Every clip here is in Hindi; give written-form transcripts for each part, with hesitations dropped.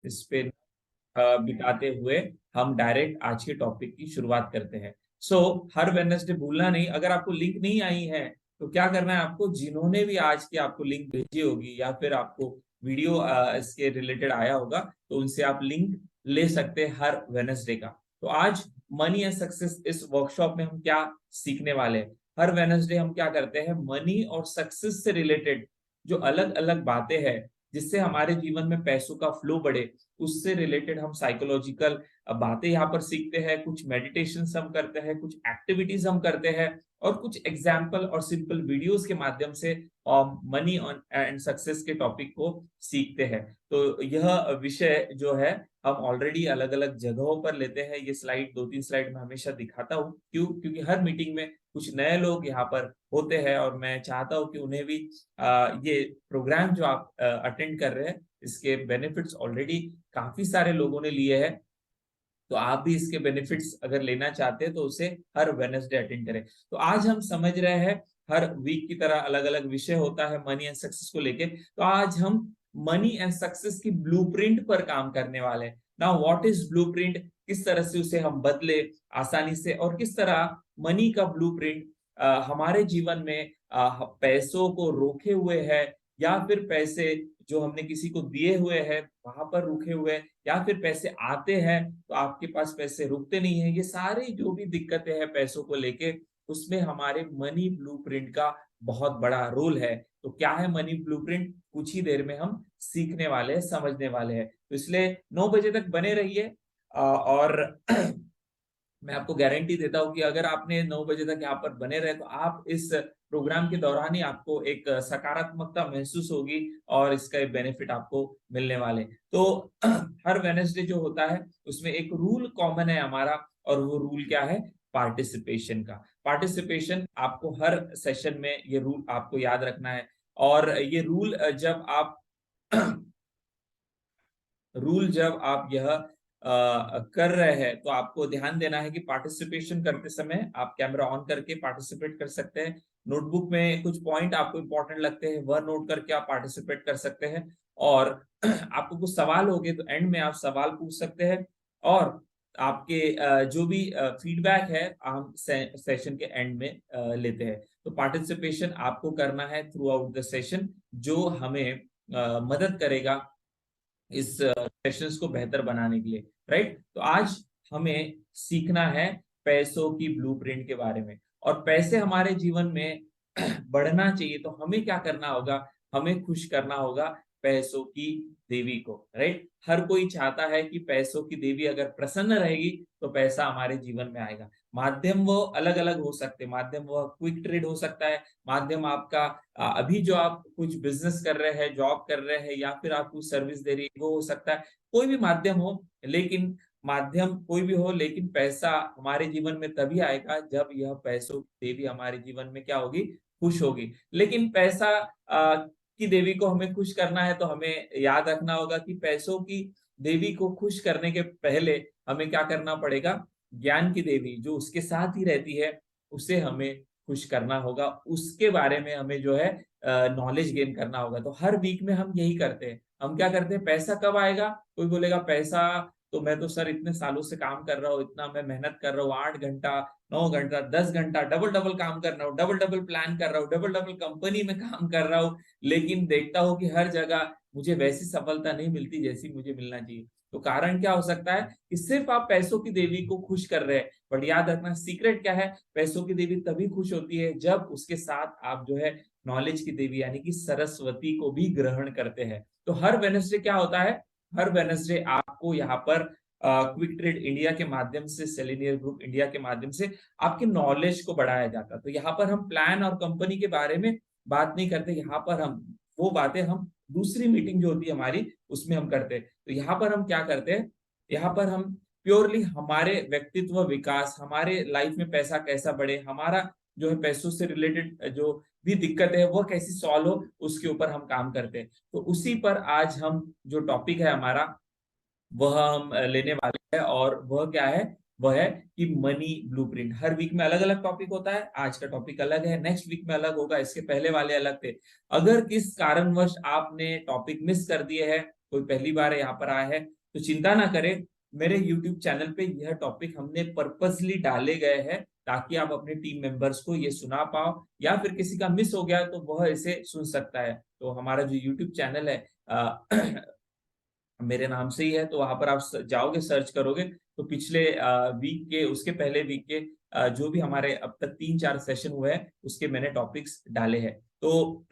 इस पे बिताते हुए हम डायरेक्ट आज के टॉपिक की शुरुआत करते हैं। हर वेडनेसडे भूलना नहीं, अगर आपको लिंक नहीं आई है तो क्या करना है आपको, जिन्होंने भी आज की आपको लिंक भेजी होगी या फिर आपको वीडियो इसके रिलेटेड आया होगा तो उनसे आप लिंक ले सकते हैं हर वेडनेसडे का। तो आज मनी एंड सक्सेस इस वर्कशॉप में हम क्या सीखने वाले हैं। हर वेडनेसडे हम क्या करते हैं, मनी और सक्सेस से रिलेटेड जो अलग अलग बातें हैं जिससे हमारे जीवन में पैसों का फ्लो बढ़े, उससे रिलेटेड हम साइकोलॉजिकल बातें यहाँ पर सीखते हैं। कुछ मेडिटेशन हम करते हैं, कुछ एक्टिविटीज हम करते हैं और कुछ एग्जाम्पल और सिंपल वीडियोस के माध्यम से मनी एंड सक्सेस के टॉपिक को सीखते हैं। तो यह विषय जो है हम ऑलरेडी अलग अलग जगहों पर लेते हैं। ये स्लाइड 2-3 स्लाइड में हमेशा दिखाता हूँ, क्योंकि हर मीटिंग में कुछ नए लोग यहाँ पर होते हैं और मैं चाहता हूँ कि उन्हें भी ये प्रोग्राम जो आप अटेंड कर रहे हैं इसके बेनिफिट्स ऑलरेडी काफी सारे लोगों ने लिए हैं। तो आप भी इसके बेनिफिट्स अगर लेना चाहते हैं तो उसे हर वेडनेसडे अटेंड करें। तो आज हम समझ रहे हैं हर वीक की तरह अलग अलग विषय होता है मनी एंड सक्सेस को लेके। तो आज हम मनी एंड सक्सेस की ब्लूप्रिंट पर काम करने वाले हैं। नाउ व्हाट इज ब्लूप्रिंट, किस तरह से उसे हम बदले आसानी से, और किस तरह मनी का ब्लूप्रिंट हमारे जीवन में पैसों को रोके हुए है, या फिर पैसे जो हमने किसी को दिए हुए हैं वहां पर रुके हुए हैं, या फिर पैसे आते हैं तो आपके पास पैसे रुकते नहीं है। ये सारी जो भी दिक्कतें हैं पैसों को लेके, उसमें हमारे मनी ब्लूप्रिंट का बहुत बड़ा रोल है। तो क्या है मनी ब्लूप्रिंट, कुछ ही देर में हम सीखने वाले हैं, समझने वाले हैं। तो इसलिए 9 बजे तक बने रहिए। और मैं आपको गारंटी देता हूँ कि अगर आपने 9 बजे तक यहाँ पर बने रहे तो आप इस प्रोग्राम के दौरान ही आपको एक सकारात्मकता महसूस होगी और इसका एक बेनिफिट आपको मिलने वाले। तो हर वेडनेसडे जो होता है उसमें एक रूल कॉमन है हमारा, और वो रूल क्या है, पार्टिसिपेशन का। पार्टिसिपेशन आपको हर सेशन में ये रूल आपको याद रखना है। और ये रूल जब आप रूल जब आप यह कर रहे हैं तो आपको ध्यान देना है कि पार्टिसिपेशन करते समय आप कैमरा ऑन करके पार्टिसिपेट कर सकते हैं। नोटबुक में कुछ पॉइंट आपको इंपॉर्टेंट लगते हैं वह नोट करके आप पार्टिसिपेट कर सकते हैं। और आपको कुछ सवाल होंगे तो एंड में आप सवाल पूछ सकते हैं। और आपके जो भी फीडबैक है हम सेशन के एंड में लेते हैं। तो पार्टिसिपेशन आपको करना है थ्रू आउट द सेशन, जो हमें मदद करेगा इस सेशंस को बेहतर बनाने के लिए, राइट। तो आज हमें सीखना है पैसों की ब्लूप्रिंट के बारे में। और पैसे हमारे जीवन में बढ़ना चाहिए तो हमें क्या करना होगा, हमें खुश करना होगा पैसों की देवी को, राइट। हर कोई चाहता है कि पैसों की देवी अगर प्रसन्न रहेगी तो पैसा हमारे जीवन में आएगा। माध्यम वो अलग अलग हो सकते हैं, माध्यम वो क्विक ट्रेड हो सकता है, माध्यम आपका अभी जो आप कुछ बिजनेस कर रहे हैं, जॉब कर रहे हैं, या फिर आप कुछ सर्विस दे रही है वो हो सकता है। कोई भी माध्यम हो, लेकिन माध्यम कोई भी हो, लेकिन पैसा हमारे जीवन में तभी आएगा जब यह पैसों की देवी हमारे जीवन में क्या होगी, खुश होगी। लेकिन पैसा की देवी को हमें खुश करना है तो हमें याद रखना होगा कि पैसों की देवी को खुश करने के पहले हमें क्या करना पड़ेगा, ज्ञान की देवी जो उसके साथ ही रहती है उसे हमें खुश करना होगा, उसके बारे में हमें जो है नॉलेज गेन करना होगा। तो हर वीक में हम यही करते हैं। हम क्या करते हैं, पैसा कब आएगा, कोई बोलेगा पैसा तो मैं तो सर इतने सालों से काम कर रहा हूँ, इतना मैं मेहनत कर रहा हूँ, 8 घंटा 9 घंटा 10 घंटा डबल डबल काम कर रहा हूँ, डबल डबल प्लान कर रहा हूँ, डबल डबल कंपनी में काम कर रहा हूँ, लेकिन देखता हूँ कि हर जगह मुझे वैसी सफलता नहीं मिलती जैसी मुझे मिलना चाहिए। तो कारण क्या हो सकता है कि सिर्फ आप पैसों की देवी को खुश कर रहे हैं। बट याद रखना सीक्रेट क्या है, पैसों की देवी तभी खुश होती है जब उसके साथ आप जो है नॉलेज की देवी यानी कि सरस्वती को भी ग्रहण करते हैं। तो हर वेडनेसडे क्या होता है, हर वेडनेसडे आपको यहाँ पर क्विक ट्रेड इंडिया के माध्यम से, सेलेनियर ग्रुप इंडिया के माध्यम से आपके नॉलेज को बढ़ाया जाता है। तो यहाँ पर हम प्लान और कंपनी के बारे में बात नहीं करते, यहाँ पर हम वो बातें हम दूसरी मीटिंग जो होती है हमारी उसमें हम करते हैं। तो यहाँ पर हम क्या करते हैं, यहाँ पर हम प्योरली हमारे व्यक्तित्व विकास, हमारे लाइफ में पैसा कैसा बढ़े, हमारा जो है पैसों से रिलेटेड जो भी दिक्कत है वो कैसी सॉल्व हो, उसके ऊपर हम काम करते हैं। तो उसी पर आज हम जो टॉपिक है हमारा वह हम लेने वाले हैं। और वह क्या है, वह है कि मनी ब्लूप्रिंट। हर वीक में अलग अलग टॉपिक होता है, आज का टॉपिक अलग है, नेक्स्ट वीक में अलग होगा, इसके पहले वाले अलग थे। अगर किस कारणवश आपने टॉपिक मिस कर दिए हैं कोई पहली बार यहाँ पर आया है तो चिंता ना करें, मेरे YouTube चैनल पे यह टॉपिक हमने पर्पसली डाले गए हैं ताकि आप अपने टीम मेंबर्स को ये सुना पाओ, या फिर किसी का मिस हो गया तो वह इसे सुन सकता है। तो हमारा जो YouTube चैनल है मेरे नाम से ही है, तो वहां पर आप जाओगे, सर्च करोगे तो पिछले वीक के, उसके पहले वीक के जो भी हमारे अब तक 3-4 सेशन हुए हैं उसके मैंने टॉपिक्स डाले हैं, तो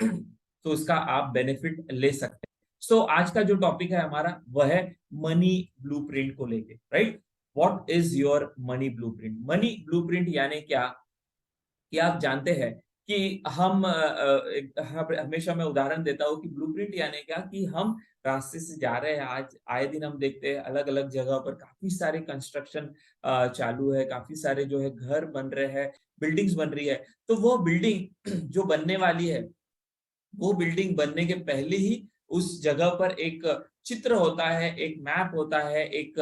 तो उसका आप बेनिफिट ले सकते हैं। सो आज का जो टॉपिक है हमारा वह है मनी ब्लूप्रिंट को लेके, right. What is your money blueprint? Money blueprint यानी क्या कि आप जानते हैं कि हम हमेशा मैं उदाहरण देता हूँ कि ब्लूप्रिंट यानी क्या कि हम रास्ते से जा रहे हैं, आज आए दिन हम देखते हैं अलग अलग जगह पर काफी सारे कंस्ट्रक्शन चालू है, काफी सारे जो है घर बन रहे हैं, बिल्डिंग्स बन रही है। तो वो बिल्डिंग जो बनने वाली है, वो बिल्डिंग बनने के पहले ही उस जगह पर एक चित्र होता है, एक मैप होता है, एक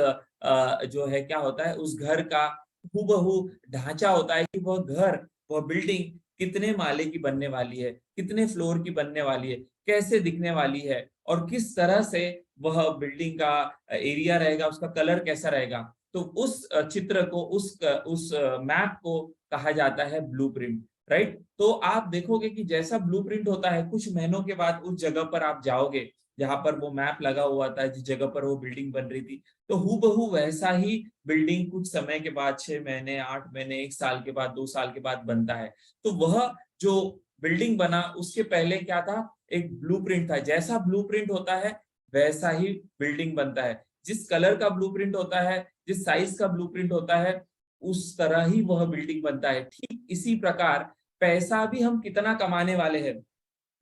जो है क्या होता है उस घर का हूबहू ढांचा होता है कि वह घर, वह बिल्डिंग कितने माले की बनने वाली है, कितने फ्लोर की बनने वाली है, कैसे दिखने वाली है और किस तरह से वह बिल्डिंग का एरिया रहेगा, उसका कलर कैसा रहेगा। तो उस चित्र को, उस मैप को कहा जाता है ब्लूप्रिंट, राइट। तो आप देखोगे कि जैसा ब्लूप्रिंट होता है, कुछ महीनों के बाद उस जगह पर आप जाओगे जहां पर वो मैप लगा हुआ था, जिस जगह पर वो बिल्डिंग बन रही थी, तो हूबहू वैसा ही बिल्डिंग कुछ समय के बाद, 6 महीने, 8 महीने, 1 साल के बाद, 2 साल के बाद बनता है। तो वह जो बिल्डिंग बना उसके पहले क्या था, एक ब्लूप्रिंट था। जैसा ब्लूप्रिंट होता है वैसा ही बिल्डिंग बनता है। जिस कलर का ब्लूप्रिंट होता है, जिस साइज का ब्लूप्रिंट होता है, उस तरह ही वह बिल्डिंग बनता है। ठीक इसी प्रकार पैसा भी हम कितना कमाने वाले हैं,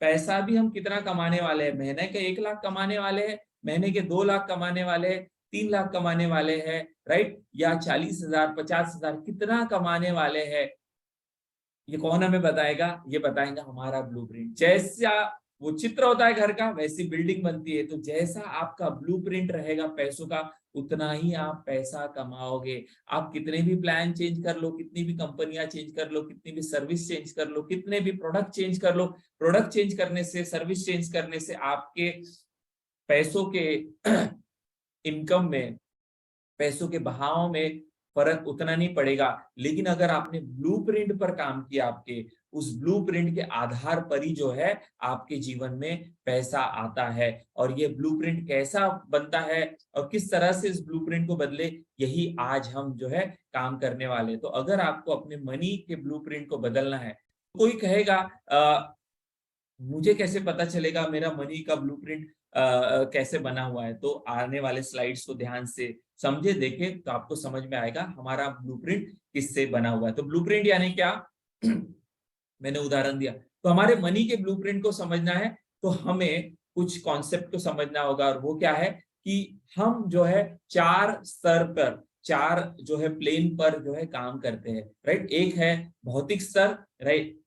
पैसा भी हम कितना कमाने वाले हैं, महीने के 1 लाख कमाने वाले हैं, महीने के 2 लाख कमाने वाले हैं, 3 लाख कमाने वाले हैं, राइट, या 40,000, 50,000 कितना कमाने वाले हैं, ये कौन हमें बताएगा? ये बताएगा हमारा ब्लूप्रिंट। जैसा वो चित्र होता है घर का, वैसी बिल्डिंग बनती है। तो जैसा आपका ब्लूप्रिंट रहेगा पैसों का, उतना ही आप पैसा कमाओगे। आप कितने भी प्लान चेंज कर लो, कितनी भी कंपनियां चेंज कर लो, कितनी भी सर्विस चेंज कर लो, कितने भी प्रोडक्ट चेंज कर लो, प्रोडक्ट चेंज करने से, सर्विस चेंज करने से आपके पैसों के इनकम में, पैसों के बहाव में फर्क उतना नहीं पड़ेगा। लेकिन अगर आपने ब्लूप्रिंट पर काम किया, आपके उस ब्लूप्रिंट के आधार पर ही जो है आपके जीवन में पैसा आता है। और ये ब्लूप्रिंट कैसा बनता है और किस तरह से इस ब्लूप्रिंट को बदले, यही आज हम जो है काम करने वाले। तो अगर आपको अपने मनी के ब्लूप्रिंट को बदलना है, कोई कहेगा मुझे कैसे पता चलेगा मेरा मनी का ब्लूप्रिंट कैसे बना हुआ है? तो आने वाले स्लाइड्स को ध्यान से समझे, देखे, तो आपको समझ में आएगा हमारा ब्लूप्रिंट किससे बना हुआ है। तो ब्लूप्रिंट यानी क्या? मैंने उदाहरण दिया। तो हमारे मनी के ब्लूप्रिंट को समझना है तो हमें कुछ कॉन्सेप्ट को समझना होगा, और वो क्या है कि हम जो है 4 स्तर पर, 4 जो है प्लेन पर जो है काम करते हैं, राइट। एक है भौतिक स्तर, राइट,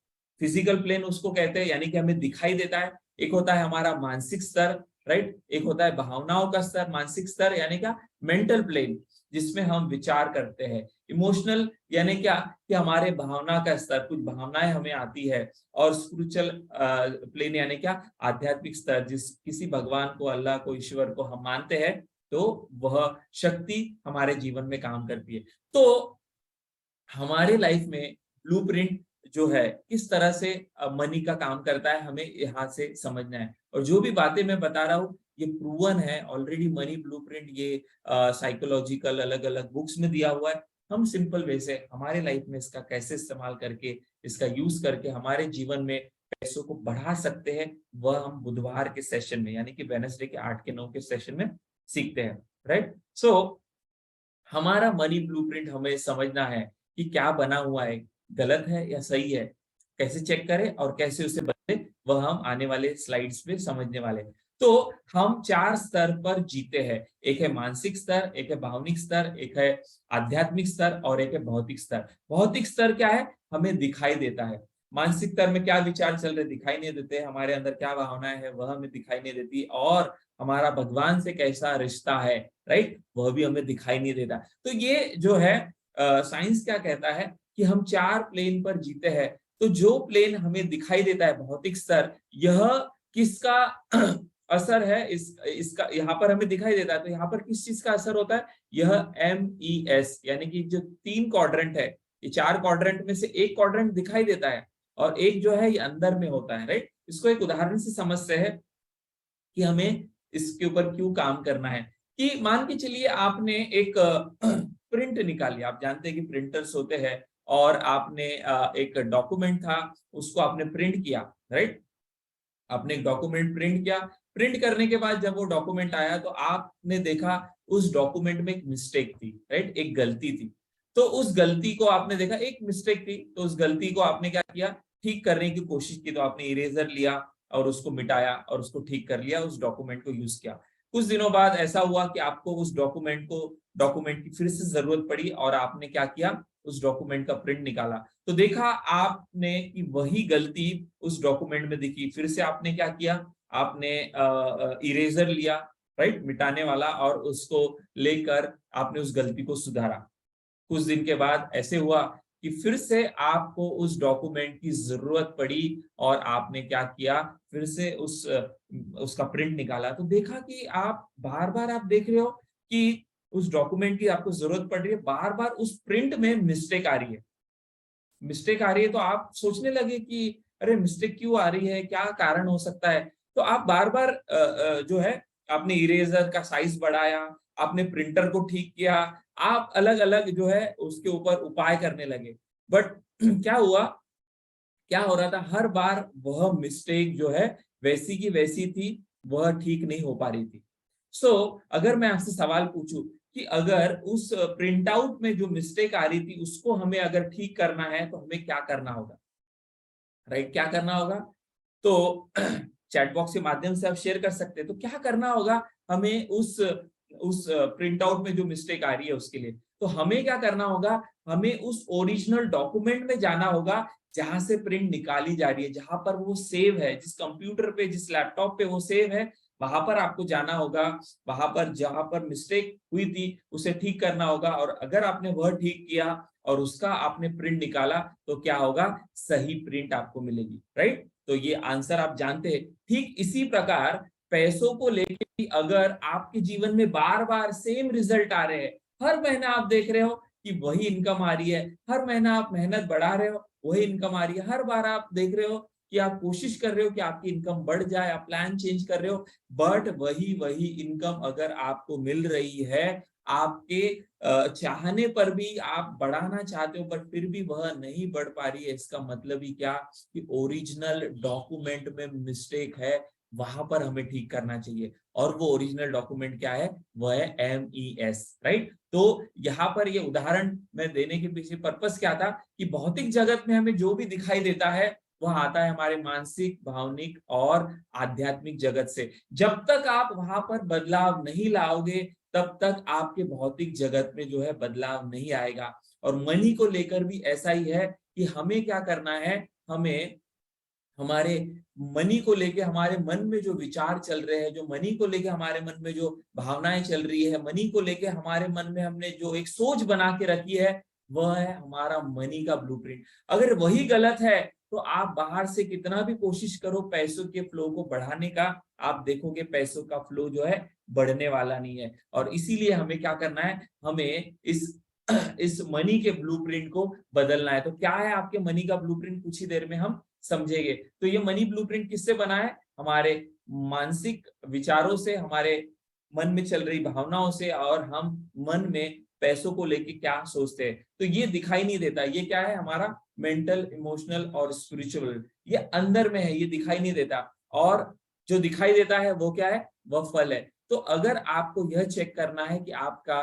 फिजिकल प्लेन उसको कहते हैं, यानी कि हमें दिखाई देता है। एक होता है हमारा मानसिक स्तर, राइट। एक होता है भावनाओं का स्तर, मानसिक स्तर यानी क्या, मेंटल प्लेन, जिसमें हम विचार करते हैं। इमोशनल यानी क्या, कि हमारे भावना का स्तर, कुछ भावनाएं हमें आती है। और स्पिरिचुअल प्लेन यानी क्या, आध्यात्मिक स्तर, जिस किसी भगवान को, अल्लाह को, ईश्वर को हम मानते हैं, तो वह शक्ति हमारे जीवन में काम करती है। तो हमारे लाइफ में ब्लूप्रिंट जो है किस तरह से मनी का काम करता है, हमें यहाँ से समझना है। और जो भी बातें मैं बता रहा हूँ ये प्रूवन है ऑलरेडी। मनी ब्लूप्रिंट ये साइकोलॉजिकल अलग अलग बुक्स में दिया हुआ है। हम सिंपल वे से हमारे लाइफ में इसका कैसे इस्तेमाल करके, इसका यूज करके हमारे जीवन में पैसों को बढ़ा सकते हैं, वह हम बुधवार के सेशन में, यानी कि वेडनेसडे के 8 के 9 के सेशन में सीखते हैं, राइट। सो हमारा मनी ब्लूप्रिंट हमें समझना है कि क्या बना हुआ है, गलत है या सही है, कैसे चेक करें और कैसे उसे बदले, वह हम आने वाले स्लाइड्स में समझने वाले हैं। तो हम 4 स्तर पर जीते हैं। एक है मानसिक स्तर, एक है भावनिक स्तर, एक है आध्यात्मिक स्तर और एक है भौतिक स्तर। भौतिक स्तर क्या है, हमें दिखाई देता है। मानसिक स्तर में क्या विचार चल रहे दिखाई नहीं देते, हमारे अंदर क्या भावनाएं है वह हमें दिखाई नहीं देती, और हमारा भगवान से कैसा रिश्ता है, राइट, वह भी हमें दिखाई नहीं देता। तो ये जो है साइंस क्या कहता है कि हम 4 प्लेन पर जीते हैं। तो जो प्लेन हमें दिखाई देता है, भौतिक स्तर, यह किसका असर है इसका यहाँ पर हमें दिखाई देता है। तो यहाँ पर किस चीज का असर होता है, यह MES यानी कि जो 3 क्वाड्रेंट है, ये 4 क्वाड्रेंट में से एक क्वाड्रेंट दिखाई देता है और एक जो है ये अंदर में होता है, राइट। इसको एक उदाहरण से समझते हैं कि हमें इसके ऊपर क्यों काम करना है। कि मान के चलिए आपने एक प्रिंट निकाली, आप जानते हैं कि प्रिंटर्स होते हैं, और आपने एक डॉक्यूमेंट था उसको आपने प्रिंट किया, राइट। आपने एक डॉक्यूमेंट प्रिंट किया, प्रिंट करने के बाद जब वो डॉक्यूमेंट आया तो आपने देखा उस डॉक्यूमेंट में एक मिस्टेक थी, राइट, एक गलती थी। तो उस गलती को आपने देखा, एक मिस्टेक थी, तो उस गलती को आपने क्या किया, ठीक करने की कोशिश की। तो आपने इरेजर लिया और उसको मिटाया और उसको ठीक कर लिया, उस डॉक्यूमेंट को यूज किया। कुछ दिनों बाद ऐसा हुआ कि आपको उस डॉक्यूमेंट की फिर से जरूरत पड़ी और आपने क्या किया, उस डॉक्यूमेंट का प्रिंट निकाला। तो देखा आपने कि वही गलती उस डॉक्यूमेंट में दिखी। फिर से आपने क्या किया, आपने इरेजर लिया, राइट, मिटाने वाला, और उसको लेकर आपने उस गलती को सुधारा। कुछ दिन के बाद ऐसे हुआ कि फिर से आपको उस डॉक्यूमेंट की जरूरत पड़ी और आपने क्या किया, फिर से उसका प्रिंट निकाला। तो देखा कि आप बार बार आप देख रहे हो कि उस डॉक्यूमेंट की आपको जरूरत पड़ रही है, बार बार उस प्रिंट में मिस्टेक आ रही है, मिस्टेक आ रही है। तो आप सोचने लगे कि अरे मिस्टेक क्यों आ रही है, क्या कारण हो सकता है। तो आप बार बार जो है आपने इरेजर का साइज बढ़ाया, आपने प्रिंटर को ठीक किया, आप अलग अलग जो है उसके ऊपर उपाय करने लगे। बट क्या हुआ, क्या हो रहा था, हर बार वह मिस्टेक जो है वैसी की वैसी थी, वह ठीक नहीं हो पा रही थी। सो अगर मैं आपसे सवाल पूछूं कि अगर उस प्रिंट आउट में जो मिस्टेक आ रही थी उसको हमें अगर ठीक करना है तो हमें क्या करना होगा, राइट, क्या करना होगा। तो चैट बॉक्स के माध्यम से आप शेयर कर सकते हैं। तो क्या करना होगा हमें उस प्रिंट आउट में जो मिस्टेक आ रही है उसके लिए, तो हमें क्या करना होगा, हमें उस ओरिजिनल डॉक्यूमेंट में जाना होगा जहां से प्रिंट निकाली जा रही है, जहां पर वो सेव है, जिस कंप्यूटर पे, जिस लैपटॉप पे वो सेव है, वहां पर आपको जाना होगा। वहां पर जहां पर मिस्टेक हुई थी उसे ठीक करना होगा, और अगर आपने वह ठीक किया और उसका आपने प्रिंट निकाला तो क्या होगा, सही प्रिंट आपको मिलेगी, राइट। तो ये आंसर आप जानते हैं। ठीक इसी प्रकार पैसों को लेकर भी अगर आपके जीवन में बार बार सेम रिजल्ट आ रहे हैं, हर महीना आप देख रहे हो कि वही इनकम आ रही है, हर महीना आप मेहनत बढ़ा रहे हो, वही इनकम आ रही है, हर बार आप देख रहे हो कि आप कोशिश कर रहे हो कि आपकी इनकम बढ़ जाए, आप प्लान चेंज कर रहे हो, बट वही वही इनकम अगर आपको मिल रही है, आपके चाहने पर भी आप बढ़ाना चाहते हो पर फिर भी वह नहीं बढ़ पा रही है, इसका मतलब ही क्या, कि ओरिजिनल डॉक्यूमेंट में मिस्टेक है, वहां पर हमें ठीक करना चाहिए। और वो ओरिजिनल डॉक्यूमेंट क्या है, वह है MES, राइट। तो यहाँ पर ये उदाहरण मैं देने के पीछे पर्पस क्या था, कि भौतिक जगत में हमें जो भी दिखाई देता है वह आता है हमारे मानसिक, भावनिक और आध्यात्मिक जगत से। जब तक आप वहां पर बदलाव नहीं लाओगे तब तक आपके भौतिक जगत में जो है बदलाव नहीं आएगा। और मनी को लेकर भी ऐसा ही है कि हमें क्या करना है, हमें हमारे मनी को लेके हमारे मन में जो विचार चल रहे हैं, जो मनी को लेके हमारे मन में जो भावनाएं चल रही है, मनी को लेके हमारे मन में हमने जो एक सोच बना के रखी है, वह है हमारा मनी का ब्लूप्रिंट। अगर वही गलत है तो आप बाहर से कितना भी कोशिश करो पैसों के फ्लो को बढ़ाने का, आप देखोगे पैसों का फ्लो जो है बढ़ने वाला नहीं है। और इसीलिए हमें क्या करना है, हमें इस मनी के ब्लूप्रिंट को बदलना है। तो क्या है आपके मनी का ब्लूप्रिंट, कुछ ही देर में हम समझेंगे। तो ये मनी ब्लूप्रिंट किससे बना है, हमारे मानसिक विचारों से, हमारे मन में चल रही भावनाओं से, और हम मन में पैसों को लेके क्या सोचते हैं। तो ये दिखाई नहीं देता, ये क्या है, हमारा मेंटल, इमोशनल और स्पिरिचुअल, ये अंदर में है, ये दिखाई नहीं देता। और जो दिखाई देता है वो क्या है, वह फल है। तो अगर आपको यह चेक करना है कि आपका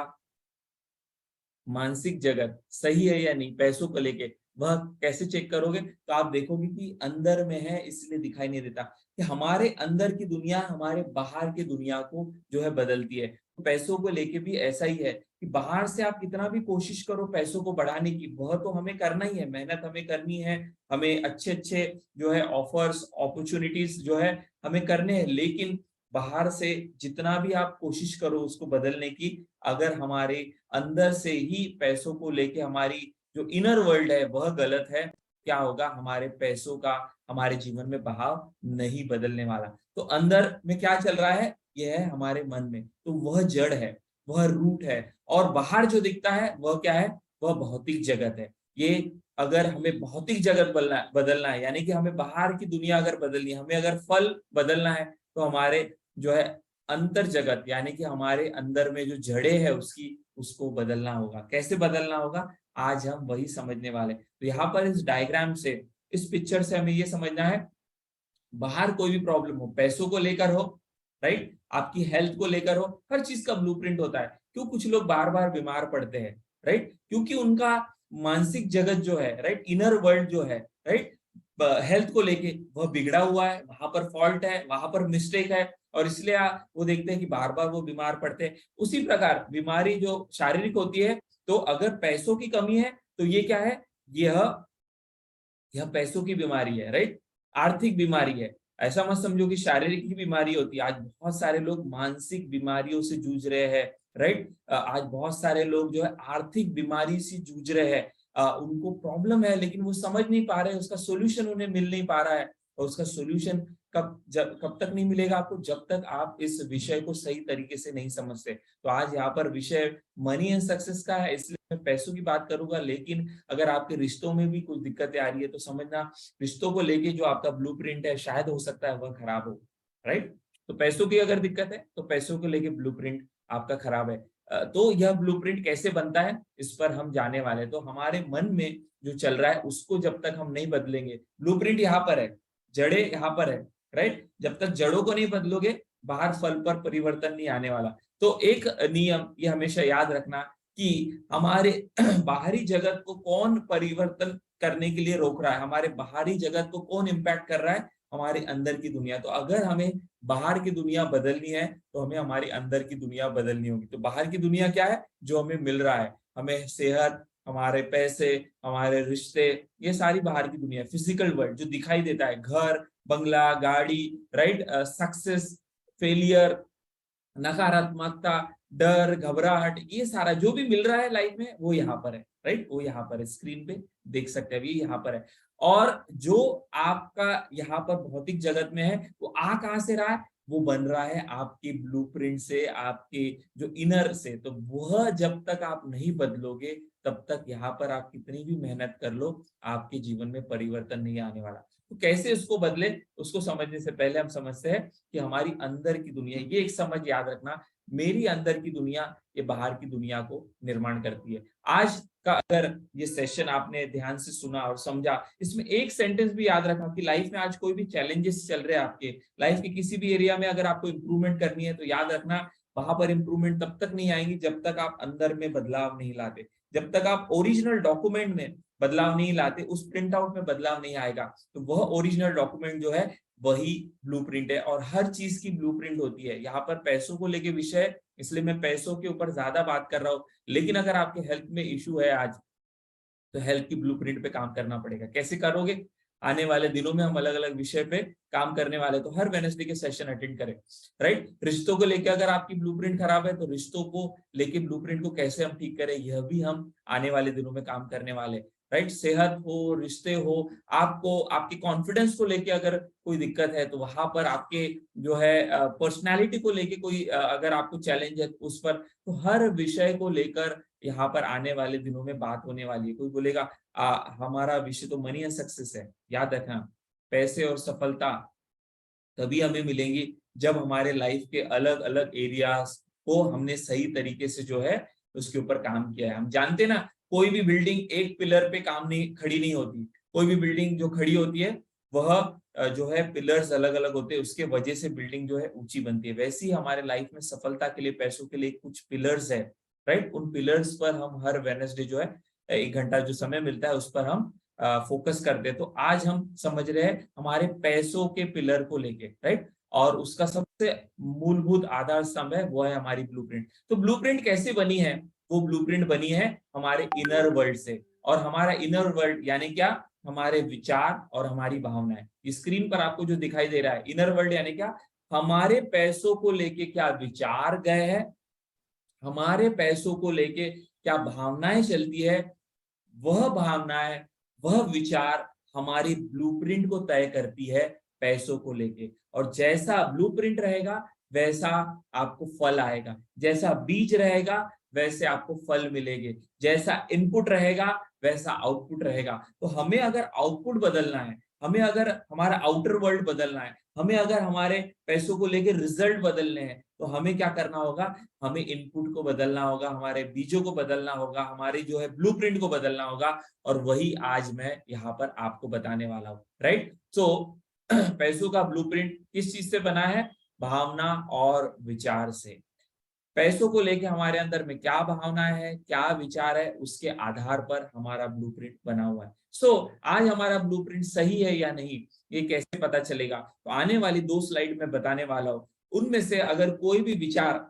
मानसिक जगत सही है या नहीं पैसों को लेके, वह कैसे चेक करोगे, तो आप देखोगे कि अंदर में है इसलिए दिखाई नहीं देता। कि हमारे अंदर की दुनिया हमारे बाहर की दुनिया को जो है बदलती है। तो पैसों को लेके भी ऐसा ही है कि बाहर से आप कितना भी कोशिश करो पैसों को बढ़ाने की, वह तो हमें करना ही है, मेहनत हमें करनी है, हमें अच्छे अच्छे जो है ऑफर्स, अपॉर्चुनिटीज जो है हमें करने हैं। लेकिन बाहर से जितना भी आप कोशिश करो उसको बदलने की, अगर हमारे अंदर से ही पैसों को लेके हमारी जो इनर वर्ल्ड है वह गलत है, क्या होगा, हमारे पैसों का हमारे जीवन में बहाव नहीं बदलने वाला। तो तो अंदर में क्या चल रहा है, यह है हमारे मन में, तो वह जड़ है, वह रूट है। और बाहर जो दिखता है वह क्या है, वह भौतिक जगत है। ये अगर हमें भौतिक जगत बदलना है, यानी कि हमें बाहर की दुनिया अगर बदलनी है, हमें अगर फल बदलना है, तो हमारे जो है अंतर जगत, यानी कि हमारे अंदर में जो जड़ें है उसको बदलना होगा। कैसे बदलना होगा, आज हम वही समझने वाले। तो यहाँ पर इस डायग्राम से, इस पिक्चर से हमें ये समझना है, बाहर कोई भी प्रॉब्लम हो, पैसों को लेकर हो, राइट, आपकी हेल्थ को लेकर हो, हर चीज का ब्लूप्रिंट होता है। क्यों कुछ लोग बार बार बीमार पड़ते हैं, राइट, क्योंकि उनका मानसिक जगत जो है, राइट, इनर वर्ल्ड जो है, राइट, हेल्थ को लेके वह बिगड़ा हुआ है, वहां पर फॉल्ट है, वहां पर मिस्टेक है, और इसलिए वो देखते हैं कि बार बार वो बीमार पड़ते हैं। उसी प्रकार बीमारी जो शारीरिक होती है, तो अगर पैसों की कमी है तो ये क्या है, यह यह पैसों की बीमारी है, राइट, आर्थिक बीमारी है। ऐसा मत समझो कि शारीरिक ही बीमारी होती है। आज बहुत सारे लोग मानसिक बीमारियों से जूझ रहे हैं, राइट, आज बहुत सारे लोग जो है आर्थिक बीमारी से जूझ रहे हैं। उनको प्रॉब्लम है लेकिन वो समझ नहीं पा रहे, उसका सोल्यूशन उन्हें मिल नहीं पा रहा है। और उसका सोल्यूशन कब तक नहीं मिलेगा आपको, जब तक आप इस विषय को सही तरीके से नहीं समझते। तो आज यहाँ पर विषय मनी एंड सक्सेस का है, इसलिए मैं पैसों की बात करूंगा। लेकिन अगर आपके रिश्तों में भी कुछ दिक्कतें आ रही है, तो समझना रिश्तों को लेके जो आपका ब्लूप्रिंट है, शायद हो सकता है वह खराब हो, राइट। तो पैसों की अगर दिक्कत है, तो पैसों को लेके ब्लूप्रिंट आपका खराब है। तो यह ब्लूप्रिंट कैसे बनता है, इस पर हम जाने वाले हैं। तो हमारे मन में जो चल रहा है उसको जब तक हम नहीं बदलेंगे, ब्लूप्रिंट यहाँ पर है, जड़े यहाँ पर है, राइट, जब तक जड़ों को नहीं बदलोगे, बाहर फल पर परिवर्तन नहीं आने वाला। तो एक नियम ये हमेशा याद रखना कि हमारे बाहरी जगत को कौन परिवर्तन करने के लिए रोक रहा है, हमारे बाहरी जगत को कौन इम्पैक्ट कर रहा है, हमारे अंदर की दुनिया। तो अगर हमें बाहर की दुनिया बदलनी है, तो हमें हमारी अंदर की दुनिया बदलनी होगी। तो बाहर की दुनिया क्या है, जो हमें मिल रहा है, हमें सेहत, हमारे पैसे, हमारे रिश्ते, ये सारी बाहर की दुनिया, फिजिकल वर्ल्ड जो दिखाई देता है, घर, बंगला, गाड़ी, राइट, सक्सेस, फेलियर, नकारात्मकता, डर, घबराहट, ये सारा जो भी मिल रहा है लाइफ में, वो यहाँ पर है, राइट, वो यहाँ पर है, स्क्रीन पे देख सकते हैं, अभी यहाँ पर है। और जो आपका यहाँ पर भौतिक जगत में है, वो आ कहाँ से रहा है, वो बन रहा है आपके ब्लूप्रिंट से, आपके जो इनर से। तो वह जब तक आप नहीं बदलोगे, तब तक यहाँ पर आप कितनी भी मेहनत कर लो, आपके जीवन में परिवर्तन नहीं आने वाला। तो कैसे उसको बदले, उसको समझने से पहले हम समझते हैं कि हमारी अंदर की दुनिया, ये एक समझ याद रखना, मेरी अंदर की दुनिया ये बाहर की दुनिया को निर्माण करती है। आज का अगर ये सेशन आपने ध्यान से सुना और समझा, इसमें एक सेंटेंस भी याद रखना कि लाइफ में आज कोई भी चैलेंजेस चल रहे हैं, आपके लाइफ के किसी भी एरिया में अगर आपको इंप्रूवमेंट करनी है, तो याद रखना वहां पर इंप्रूवमेंट तब तक नहीं आएंगी जब तक आप अंदर में बदलाव नहीं लाते, जब तक आप ओरिजिनल डॉक्यूमेंट में बदलाव नहीं लाते, उस प्रिंट आउट में बदलाव नहीं आएगा। तो वह ओरिजिनल डॉक्यूमेंट जो है वही ब्लूप्रिंट है, और हर चीज की ब्लूप्रिंट होती है। यहाँ पर पैसों को लेके विषय, इसलिए मैं पैसों के ऊपर ज्यादा बात कर रहा हूँ। लेकिन अगर आपके हेल्थ में इशू है आज, तो हेल्थ की ब्लूप्रिंट पे काम करना पड़ेगा। कैसे करोगे, आने वाले दिनों में हम अलग अलग विषय पे काम करने वाले, तो हर वेडनेसडे के सेशन अटेंड करें, राइट। रिश्तों को लेकर अगर आपकी ब्लूप्रिंट खराब है, तो रिश्तों को लेके ब्लूप्रिंट को कैसे हम ठीक करें, यह भी हम आने वाले दिनों में काम करने वाले, राइट। सेहत हो, रिश्ते हो, आपको आपकी कॉन्फिडेंस को लेके अगर कोई दिक्कत है, तो वहां पर आपके जो है पर्सनैलिटी को लेके कोई अगर आपको चैलेंज है उस पर, तो हर विषय को लेकर यहाँ पर आने वाले दिनों में बात होने वाली है। कोई बोलेगा हमारा विषय तो मनी एंड सक्सेस है, याद रखना, पैसे और सफलता तभी हमें मिलेंगी जब हमारे लाइफ के अलग अलग एरियाज को हमने सही तरीके से जो है उसके ऊपर काम किया है। हम जानते ना, कोई भी बिल्डिंग एक पिलर पे काम नहीं खड़ी नहीं होती, कोई भी बिल्डिंग जो खड़ी होती है वह जो है पिलर्स अलग अलग होते हैं, उसके वजह से बिल्डिंग जो है ऊंची बनती है। वैसे ही हमारे लाइफ में सफलता के लिए, पैसों के लिए कुछ पिलर्स है, राइट। उन पिलर्स पर हम हर वेडनेसडे जो है 1 घंटा जो समय मिलता है उस पर हम फोकस करते हैं। तो आज हम समझ रहे हैं हमारे पैसों के पिलर को लेके, राइट, और उसका सबसे मूलभूत आधार स्तंभ है वो है हमारी ब्लूप्रिंट। तो ब्लूप्रिंट कैसे बनी है, वो ब्लूप्रिंट बनी है हमारे इनर वर्ल्ड से। और हमारा इनर वर्ल्ड यानी क्या, हमारे विचार और हमारी भावनाएं। स्क्रीन पर आपको जो दिखाई दे रहा है इनर वर्ल्ड यानी क्या, हमारे पैसों को लेके क्या विचार गए हैं, हमारे पैसों को लेके क्या भावनाएं चलती है, वह भावनाएं, वह विचार हमारी ब्लूप्रिंट को तय करती है पैसों को लेके। और जैसा ब्लूप्रिंट रहेगा वैसा आपको फल आएगा, जैसा बीज रहेगा वैसे आपको फल मिलेंगे, जैसा इनपुट रहेगा वैसा आउटपुट रहेगा। तो हमें अगर आउटपुट बदलना है, हमें अगर हमारा आउटर वर्ल्ड बदलना है, हमें अगर हमारे पैसों को लेकर रिजल्ट बदलने हैं, तो हमें क्या करना होगा, हमें इनपुट को बदलना होगा, हमारे बीजों को बदलना होगा, हमारी जो है ब्लूप्रिंट को बदलना होगा। और वही आज मैं यहाँ पर आपको बताने वाला हूँ, राइट। सो पैसों का ब्लूप्रिंट किस चीज से बना है, भावना और विचार से। पैसों को लेके हमारे अंदर में क्या भावना है, क्या विचार है, उसके आधार पर हमारा ब्लूप्रिंट बना हुआ है। सो आज हमारा ब्लूप्रिंट सही है या नहीं, ये कैसे पता चलेगा, तो आने वाली 2 स्लाइड में बताने वाला हूं। उनमें से अगर कोई भी विचार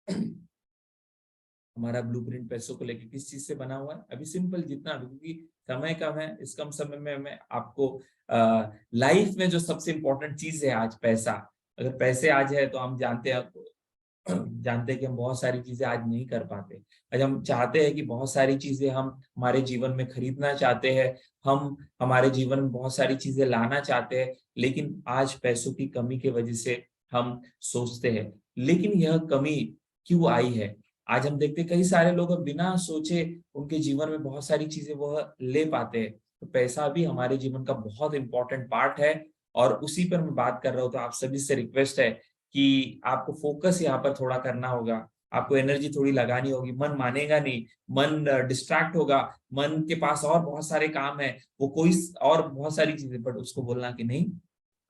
हमारा ब्लूप्रिंट पैसों को लेके किस चीज से बना हुआ है, अभी सिंपल जितना भी, क्योंकि समय कम है, इस कम समय में मैं आपको लाइफ में जो सबसे इंपॉर्टेंट चीज है आज पैसा, अगर पैसे आज है तो हम जानते हैं जानते हैं कि हम बहुत सारी चीजें आज नहीं कर पाते। आज हम चाहते हैं कि बहुत सारी चीजें हम हमारे जीवन में खरीदना चाहते हैं, हम हमारे जीवन में बहुत सारी चीजें लाना चाहते हैं, लेकिन आज पैसों की कमी की वजह से हम सोचते हैं। लेकिन यह कमी क्यों आई है, आज हम देखते हैं कई सारे लोग बिना सोचे उनके जीवन में बहुत सारी चीजें वह ले पाते हैं। तो पैसा भी हमारे जीवन का बहुत इंपॉर्टेंट पार्ट है, और उसी पर मैं बात कर रहा हूँ। तो आप सभी से रिक्वेस्ट है कि आपको फोकस यहाँ पर थोड़ा करना होगा, आपको एनर्जी थोड़ी लगानी होगी। मन मानेगा नहीं, मन डिस्ट्रैक्ट होगा, मन के पास और बहुत सारे काम है, वो कोई और बहुत सारी चीजें, बट उसको बोलना कि नहीं,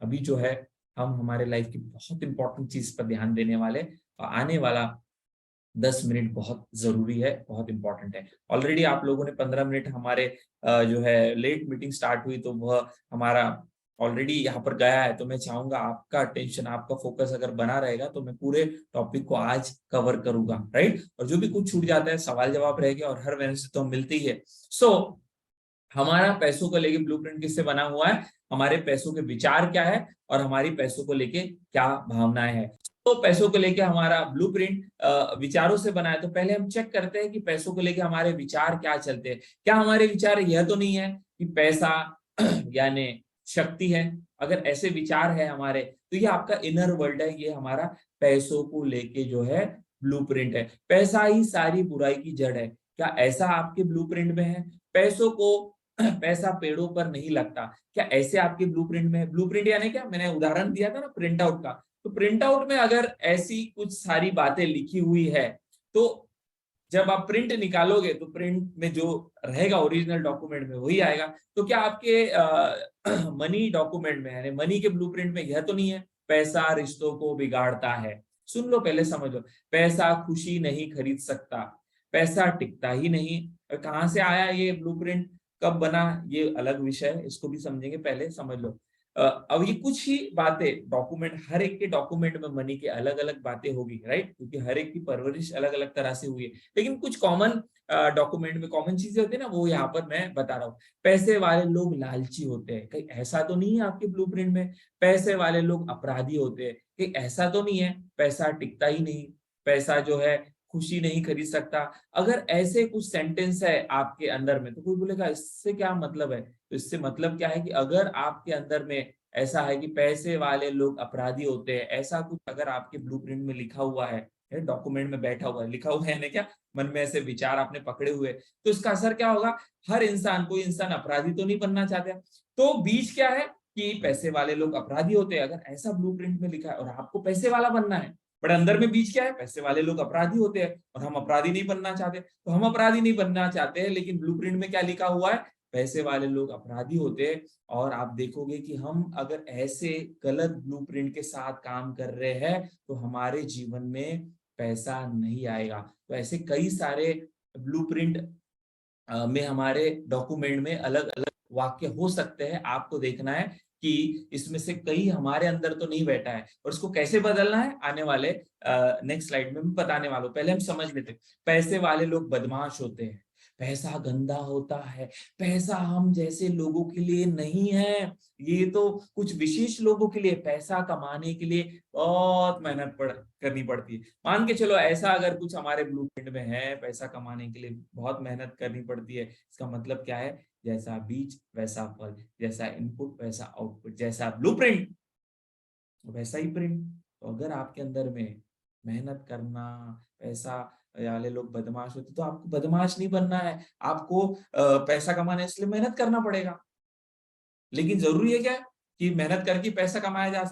अभी जो है हम हमारे लाइफ की बहुत इंपॉर्टेंट चीज पर ध्यान देने वाले, और आने वाला 10 मिनट बहुत जरूरी है, बहुत इंपॉर्टेंट है। ऑलरेडी आप लोगों ने 15 मिनट हमारे जो है लेट मीटिंग स्टार्ट हुई, तो वह हमारा ऑलरेडी यहाँ पर गया है। तो मैं चाहूंगा आपका अटेंशन, आपका फोकस अगर बना रहेगा तो मैं पूरे टॉपिक को आज कवर करूंगा, राइट। और जो भी कुछ छूट जाता है सवाल जवाब रहेगा, और हर वेडनेसडे तो हम मिलते ही है। सो हमारा पैसों को लेके ब्लूप्रिंट किससे बना हुआ है, हमारे पैसों के विचार क्या है और हमारी पैसों को लेके क्या भावनाएं हैं। तो पैसों को लेके हमारा ब्लूप्रिंट विचारों से बना है। तो पहले हम चेक करते हैं कि पैसों को लेके हमारे विचार क्या चलते हैं। क्या हमारे विचार यह तो नहीं है कि पैसा यानी शक्ति है? अगर ऐसे विचार है हमारे, तो ये आपका इनर वर्ल्ड है, ये हमारा पैसों को लेके जो है ब्लूप्रिंट है। पैसा ही सारी बुराई की जड़ है, क्या ऐसा आपके ब्लूप्रिंट में है? पैसों को पैसा पेड़ों पर नहीं लगता, क्या ऐसे आपके ब्लूप्रिंट में है? ब्लूप्रिंट यानी क्या, मैंने उदाहरण दिया था ना प्रिंट आउट का, तो प्रिंट आउट में अगर ऐसी कुछ सारी बातें लिखी हुई है, तो जब आप प्रिंट निकालोगे तो प्रिंट में जो रहेगा ओरिजिनल डॉक्यूमेंट में वही आएगा। तो क्या आपके मनी डॉक्यूमेंट में यानी मनी के ब्लूप्रिंट में यह तो नहीं है, पैसा रिश्तों को बिगाड़ता है? सुन लो, पहले समझ लो, पैसा खुशी नहीं खरीद सकता, पैसा टिकता ही नहीं। कहाँ से आया ये ब्लूप्रिंट, कब बना, ये अलग विषय है, इसको भी समझेंगे, पहले समझ लो। अब ये कुछ ही बातें डॉक्यूमेंट, हर एक के डॉक्यूमेंट में मनी के अलग अलग बातें होगी, राइट, क्योंकि हर एक की परवरिश अलग अलग तरह से हुई है। लेकिन कुछ कॉमन डॉक्यूमेंट में कॉमन चीजें होती है ना, वो यहाँ पर मैं बता रहा हूँ। पैसे वाले लोग लालची होते हैं, कहीं ऐसा तो नहीं है आपके ब्लूप्रिंट में? पैसे वाले लोग अपराधी होते हैं, कहीं ऐसा तो नहीं है? पैसा टिकता ही नहीं, पैसा जो है खुशी नहीं खरीद सकता। अगर ऐसे कुछ सेंटेंस है आपके अंदर में, तो कोई बोलेगा इससे क्या मतलब है? तो इससे मतलब क्या है कि अगर आपके अंदर में ऐसा है कि पैसे वाले लोग अपराधी होते हैं, ऐसा कुछ अगर आपके ब्लूप्रिंट में लिखा हुआ है, डॉक्यूमेंट में बैठा हुआ है, लिखा हुआ है ना, क्या मन में ऐसे विचार आपने पकड़े हुए, तो इसका असर क्या होगा? हर इंसान, कोई इंसान अपराधी तो नहीं बनना चाहता। तो बीज क्या है कि पैसे वाले लोग अपराधी होते हैं, अगर ऐसा ब्लूप्रिंट में लिखा है, और आपको पैसे वाला बनना है, बट अंदर में बीज क्या है? पैसे वाले लोग अपराधी होते हैं और हम अपराधी नहीं बनना चाहते। तो हम अपराधी नहीं बनना चाहते हैं, लेकिन ब्लूप्रिंट में क्या लिखा हुआ है? पैसे वाले लोग अपराधी होते हैं। और आप देखोगे कि हम अगर ऐसे गलत ब्लूप्रिंट के साथ काम कर रहे हैं, तो हमारे जीवन में पैसा नहीं आएगा। तो ऐसे कई सारे ब्लूप्रिंट में हमारे डॉक्यूमेंट में अलग अलग वाक्य हो सकते हैं। आपको देखना है कि इसमें से कई हमारे अंदर तो नहीं बैठा है, और इसको कैसे बदलना है आने वाले नेक्स्ट स्लाइड में मैं बताने वाला हूं। पहले हम समझ लेते हैं, पैसे वाले लोग बदमाश होते हैं, पैसा गंदा होता है, पैसा हम जैसे लोगों के लिए नहीं है, ये तो कुछ विशेष लोगों के लिए। पैसा कमाने के लिए बहुत मेहनत करनी पड़ती है। मान के चलो ऐसा अगर कुछ हमारे ब्लूप्रिंट में है, पैसा कमाने के लिए बहुत मेहनत करनी पड़ती है, इसका मतलब क्या है? जैसा बीज वैसा फल, जैसा इनपुट वैसा आउटपुट, जैसा ब्लूप्रिंट वैसा ही प्रिंट। तो अगर आपके अंदर में मेहनत करना, पैसा वाले लोग बदमाश होते तो आपको बदमाश नहीं बनना है, आपको पैसा कमाने इसलिए मेहनत करना पड़ेगा। लेकिन जरूरी है क्या कि मेहनत करके पैसा कमाया जा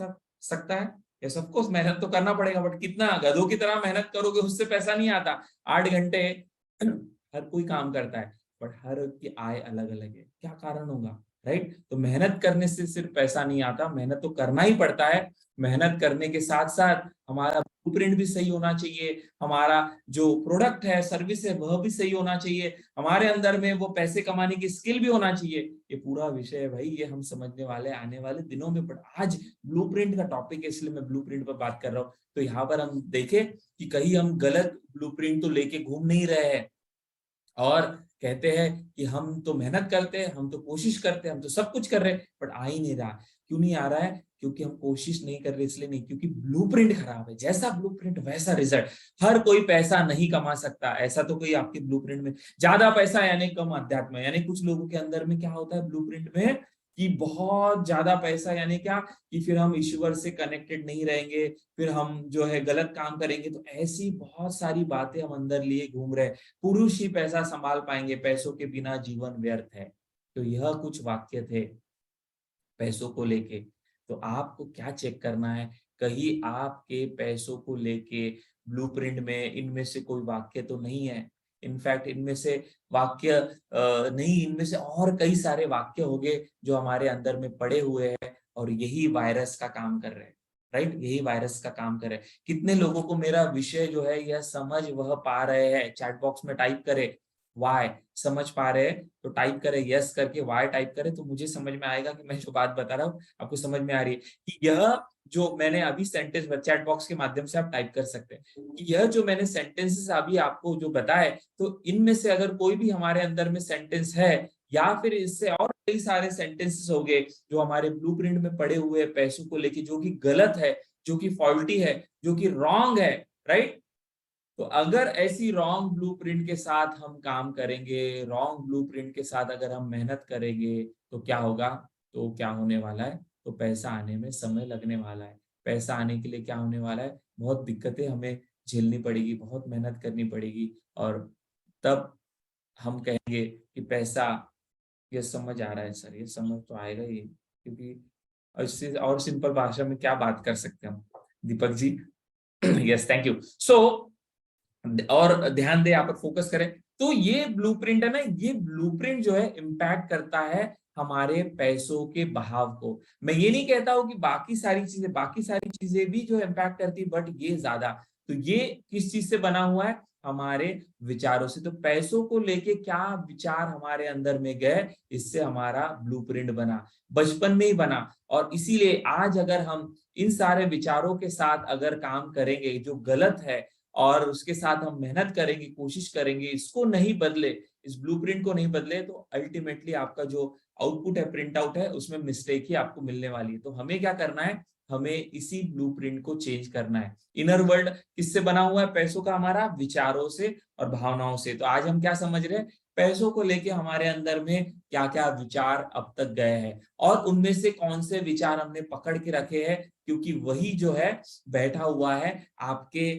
सकता है? यस ऑफ कोर्स मेहनत तो करना पड़ेगा, बट कितना? गधों की तरह मेहनत करोगे उससे पैसा नहीं आता। 8 घंटे हर कोई काम करता है, बट हर की आय अलग अलग है। क्या कारण होगा? राइट? तो मेहनत करने से सिर्फ पैसा नहीं आता, मेहनत तो करना ही पड़ता है। मेहनत करने के साथ साथ हमारा ब्लूप्रिंट भी सही होना चाहिए, हमारा जो प्रोडक्ट है, सर्विस है, वह भी सही होना चाहिए, हमारे अंदर में वो पैसे कमाने की स्किल भी होना चाहिए। ये पूरा विषय है भाई, ये हम समझने वाले आने वाले दिनों में। बट आज ब्लूप्रिंट का टॉपिक है इसलिए मैं ब्लूप्रिंट पर बात कर रहा हूँ। तो यहाँ पर हम देखें कि कहीं हम गलत ब्लूप्रिंट तो लेके घूम नहीं रहे हैं और कहते हैं कि हम तो मेहनत करते हैं, हम तो कोशिश करते हैं, हम तो सब कुछ कर रहे हैं, बट आ ही नहीं रहा। क्यों नहीं आ रहा है? क्योंकि हम कोशिश नहीं कर रहे, इसलिए नहीं, क्योंकि ब्लूप्रिंट खराब है। जैसा ब्लूप्रिंट वैसा रिजल्ट। हर कोई पैसा नहीं कमा सकता, ऐसा तो कोई आपके ब्लूप्रिंट में ज्यादा पैसा यानी कम अध्यात्म, यानी कुछ लोगों के अंदर में क्या होता है ब्लूप्रिंट में कि बहुत ज्यादा पैसा, यानी क्या कि फिर हम ईश्वर से कनेक्टेड नहीं रहेंगे, फिर हम जो है गलत काम करेंगे। तो ऐसी बहुत सारी बातें हम अंदर लिए घूम रहे हैं। पुरुष ही पैसा संभाल पाएंगे, पैसों के बिना जीवन व्यर्थ है। तो यह कुछ वाक्य थे पैसों को लेके। तो आपको क्या चेक करना है? कहीं आपके पैसों को लेके ब्लूप्रिंट में इनमें से कोई वाक्य तो नहीं है। इनफैक्ट इनमें से वाक्य नहीं, इनमें से और कई सारे वाक्य होंगे जो हमारे अंदर में पड़े हुए हैं और यही वायरस का काम कर रहे हैं। राइट? यही वायरस का काम कर रहे हैं। कितने लोगों को मेरा विषय जो है यह समझ वह पा रहे हैं? चैट बॉक्स में टाइप करे वाई, समझ पा रहे हैं तो टाइप करें, यस करके वाई टाइप करें, तो मुझे समझ में आएगा कि मैं जो बात बता रहा हूँ आपको समझ में आ रही है। कि यह जो मैंने अभी सेंटेंस चैट बॉक्स के माध्यम से आप टाइप कर सकते हैं कि यह जो मैंने सेंटेंसेस अभी आपको जो बताए, तो इनमें से अगर कोई भी हमारे अंदर में सेंटेंस है या फिर इससे और कई सारे सेंटेंसेस हो गए जो हमारे ब्लूप्रिंट में पड़े हुए हैं पैसों को लेके, जो कि गलत है, जो कि फॉल्टी है, जो कि रॉन्ग है। राइट? तो अगर ऐसी रॉन्ग ब्लूप्रिंट के साथ हम काम करेंगे, रॉन्ग ब्लूप्रिंट के साथ अगर हम मेहनत करेंगे, तो क्या होगा? तो क्या होने वाला है? तो पैसा आने में समय लगने वाला है। पैसा आने के लिए क्या होने वाला है? बहुत दिक्कतें हमें झेलनी पड़ेगी, बहुत मेहनत करनी पड़ेगी, और तब हम कहेंगे कि पैसा, ये समझ आ रहा है सर, ये समझ तो आएगा ही, क्योंकि इससे और सिंपल भाषा में क्या बात कर सकते हैं हम? Deepak ji yes, thank you. सो और ध्यान दे, यहाँ पर फोकस करें। तो ये ब्लूप्रिंट है ना, ये ब्लूप्रिंट जो है इम्पैक्ट करता है हमारे पैसों के बहाव को। मैं ये नहीं कहता हूं कि बाकी सारी चीजें भी जो इम्पैक्ट करती है, बट ये ज्यादा। तो ये किस चीज से बना हुआ है? हमारे विचारों से। तो पैसों को लेके क्या विचार हमारे अंदर में गए, इससे हमारा ब्लूप्रिंट बना, बचपन में ही बना। और इसीलिए आज अगर हम इन सारे विचारों के साथ अगर काम करेंगे जो गलत है, और उसके साथ हम मेहनत करेंगे, कोशिश करेंगे, इसको नहीं बदले, इस ब्लूप्रिंट को नहीं बदले, तो अल्टीमेटली आपका जो आउटपुट है, प्रिंट आउट है, उसमें मिस्टेक ही आपको मिलने वाली है। तो हमें क्या करना है? हमें इसी ब्लूप्रिंट को चेंज करना है। इनर वर्ल्ड किससे बना हुआ है पैसों का? हमारा विचारों से और भावनाओं से। तो आज हम क्या समझ रहे हैं? पैसों को लेके हमारे अंदर में क्या क्या विचार अब तक गए हैं, और उनमें से कौन से विचार हमने पकड़ के रखे हैं, क्योंकि वही जो है बैठा हुआ है आपके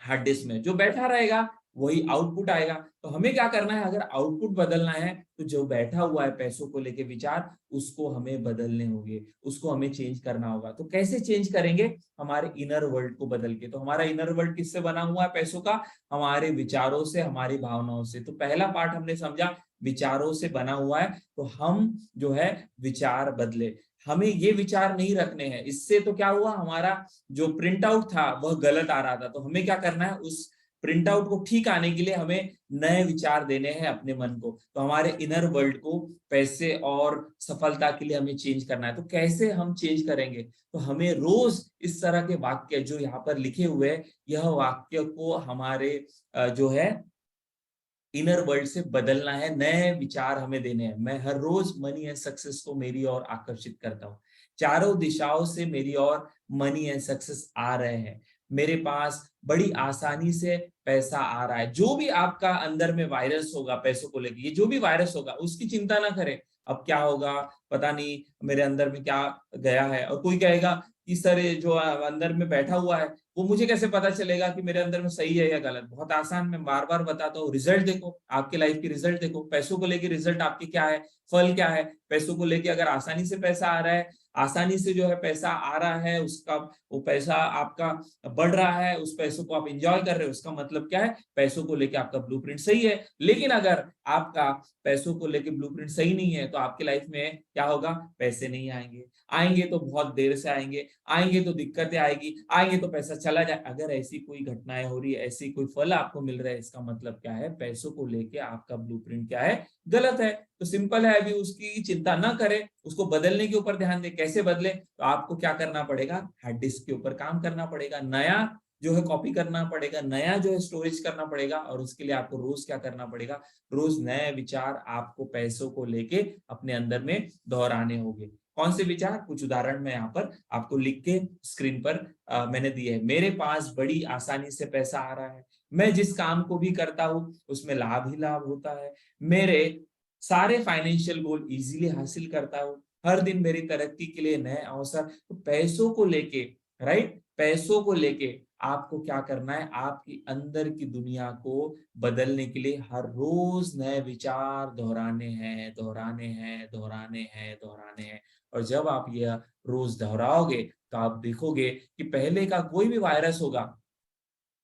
हार्ड डिस्क में। जो बैठा रहेगा वही आउटपुट आएगा। तो हमें क्या करना है? अगर आउटपुट बदलना है, तो जो बैठा हुआ है पैसों को लेके विचार, उसको हमें बदलने होंगे, उसको हमें चेंज करना होगा। तो कैसे चेंज करेंगे? हमारे इनर वर्ल्ड को बदल के। तो हमारा इनर वर्ल्ड किससे बना हुआ है पैसों का? हमारे विचारों से, हमारी भावनाओं से। तो पहला पार्ट हमने समझा, विचारों से बना हुआ है। तो हम जो है विचार बदले, हमें ये विचार नहीं रखने हैं। इससे तो क्या हुआ, हमारा जो प्रिंट आउट था वह गलत आ रहा था। तो हमें क्या करना है? उस प्रिंट आउट को ठीक आने के लिए हमें नए विचार देने हैं अपने मन को। तो हमारे इनर वर्ल्ड को पैसे और सफलता के लिए हमें चेंज करना है। तो कैसे हम चेंज करेंगे? तो हमें रोज इस तरह के वाक्य जो यहाँ पर लिखे हुए हैं, यह वाक्य को हमारे जो है इनर वर्ल्ड से बदलना है, नए विचार हमें देने हैं। मैं हर रोज मनी एंड सक्सेस को मेरी ओर आकर्षित करता हूँ। चारों दिशाओं से मेरी ओर मनी एंड सक्सेस आ रहे हैं। मेरे पास बड़ी आसानी से पैसा आ रहा है। जो भी आपका अंदर में वायरस होगा पैसों को लेके, ये जो भी वायरस होगा उसकी चिंता ना करें। अब क्या होगा पता नहीं, मेरे अंदर में क्या गया है। और कोई कहेगा कि सर ये जो अंदर में बैठा हुआ है वो मुझे कैसे पता चलेगा कि मेरे अंदर में सही है या गलत। बहुत आसान, मैं बार बार बताता हूँ, रिजल्ट देखो, आपके लाइफ की रिजल्ट देखो। पैसों को लेके रिजल्ट आपके क्या है, फल क्या है। पैसों को लेके अगर आसानी से पैसा आ रहा है, आसानी से जो है पैसा आ रहा है, उसका वो पैसा आपका बढ़ रहा है, उस पैसों को आप एंजॉय कर रहे हो, उसका मतलब क्या है, पैसों को लेके आपका ब्लूप्रिंट सही है। लेकिन अगर आपका पैसों को लेके ब्लूप्रिंट सही नहीं है तो आपकी लाइफ में क्या होगा, पैसे नहीं आएंगे। आएंगे तो बहुत देर से आएंगे, आएंगे तो दिक्कतें आएगी, आएंगे तो पैसा चला जाए। अगर ऐसी कोई घटनाएं हो रही है, ऐसी कोई फल आपको मिल रहा है, इसका मतलब क्या है, पैसों को लेके आपका ब्लूप्रिंट क्या है, गलत है। तो सिंपल है, अभी उसकी चिंता ना करें, उसको बदलने के ऊपर ध्यान दें। कैसे बदले, तो आपको क्या करना पड़ेगा, हार्ड डिस्क के ऊपर काम करना पड़ेगा, नया जो है कॉपी करना पड़ेगा, नया जो है स्टोरेज करना पड़ेगा। और उसके लिए आपको रोज क्या करना पड़ेगा, रोज नए विचार आपको पैसों को लेके अपने अंदर में दोहराने होंगे। कौन से विचार, कुछ उदाहरण मैं यहाँ पर आपको लिख के स्क्रीन पर मैंने दिए है। मेरे पास बड़ी आसानी से पैसा आ रहा है, मैं जिस काम को भी करता हूँ उसमें लाभ ही लाभ होता है, मेरे सारे फाइनेंशियल गोल इजीली हासिल करता हूँ, हर दिन मेरी तरक्की के लिए नए अवसर। तो पैसों को लेके, राइट, पैसों को लेके आपको क्या करना है, आपकी अंदर की दुनिया को बदलने के लिए हर रोज नए विचार दोहराने हैं, दोहराने हैं, दोहराने हैं, दोहराने हैं। और जब आप यह रोज दोहराओगे तो आप देखोगे कि पहले का कोई भी वायरस होगा,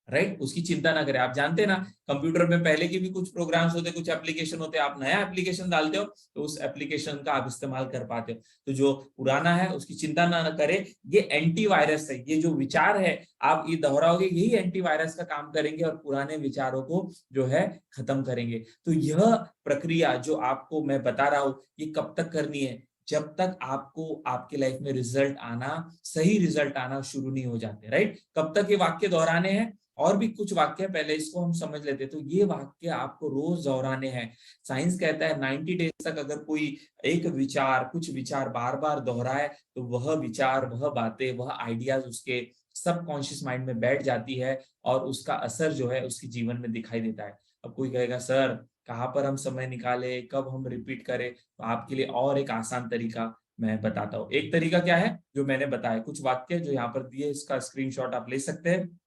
राइट, उसकी चिंता ना करें। आप जानते हैं ना, कंप्यूटर में पहले के भी कुछ प्रोग्राम्स होते, कुछ एप्लीकेशन होते, आप नया एप्लीकेशन डालते हो तो उस एप्लीकेशन का आप इस्तेमाल कर पाते हो। तो जो पुराना है उसकी चिंता ना करें, ये एंटीवायरस है। ये जो विचार है आप ये दोहराओगे, यही एंटीवायरस का काम करेंगे और पुराने विचारों को जो है खत्म करेंगे। तो यह प्रक्रिया जो आपको मैं बता रहा हूँ, ये कब तक करनी है, जब तक आपको आपके लाइफ में रिजल्ट आना, सही रिजल्ट आना शुरू नहीं हो जाते, राइट। कब तक ये वाक्य दोहराने हैं, और भी कुछ वाक्य पहले इसको हम समझ लेते। तो ये वाक्य आपको रोज दोहराने हैं। साइंस कहता है 90 डेज तक अगर कोई एक विचार, कुछ विचार बार बार दोहराए तो वह विचार, वह बातें, वह आइडियाज उसके सबकॉन्शियस माइंड में बैठ जाती है और उसका असर जो है उसके जीवन में दिखाई देता है। अब कोई कहेगा सर कहाँ पर हम समय निकाले, कब हम रिपीट करें, तो आपके लिए और एक आसान तरीका मैं बताता हूँ। एक तरीका क्या है जो मैंने बताया, कुछ वाक्य जो यहाँ पर दिए, इसका स्क्रीनशॉट आप ले सकते हैं।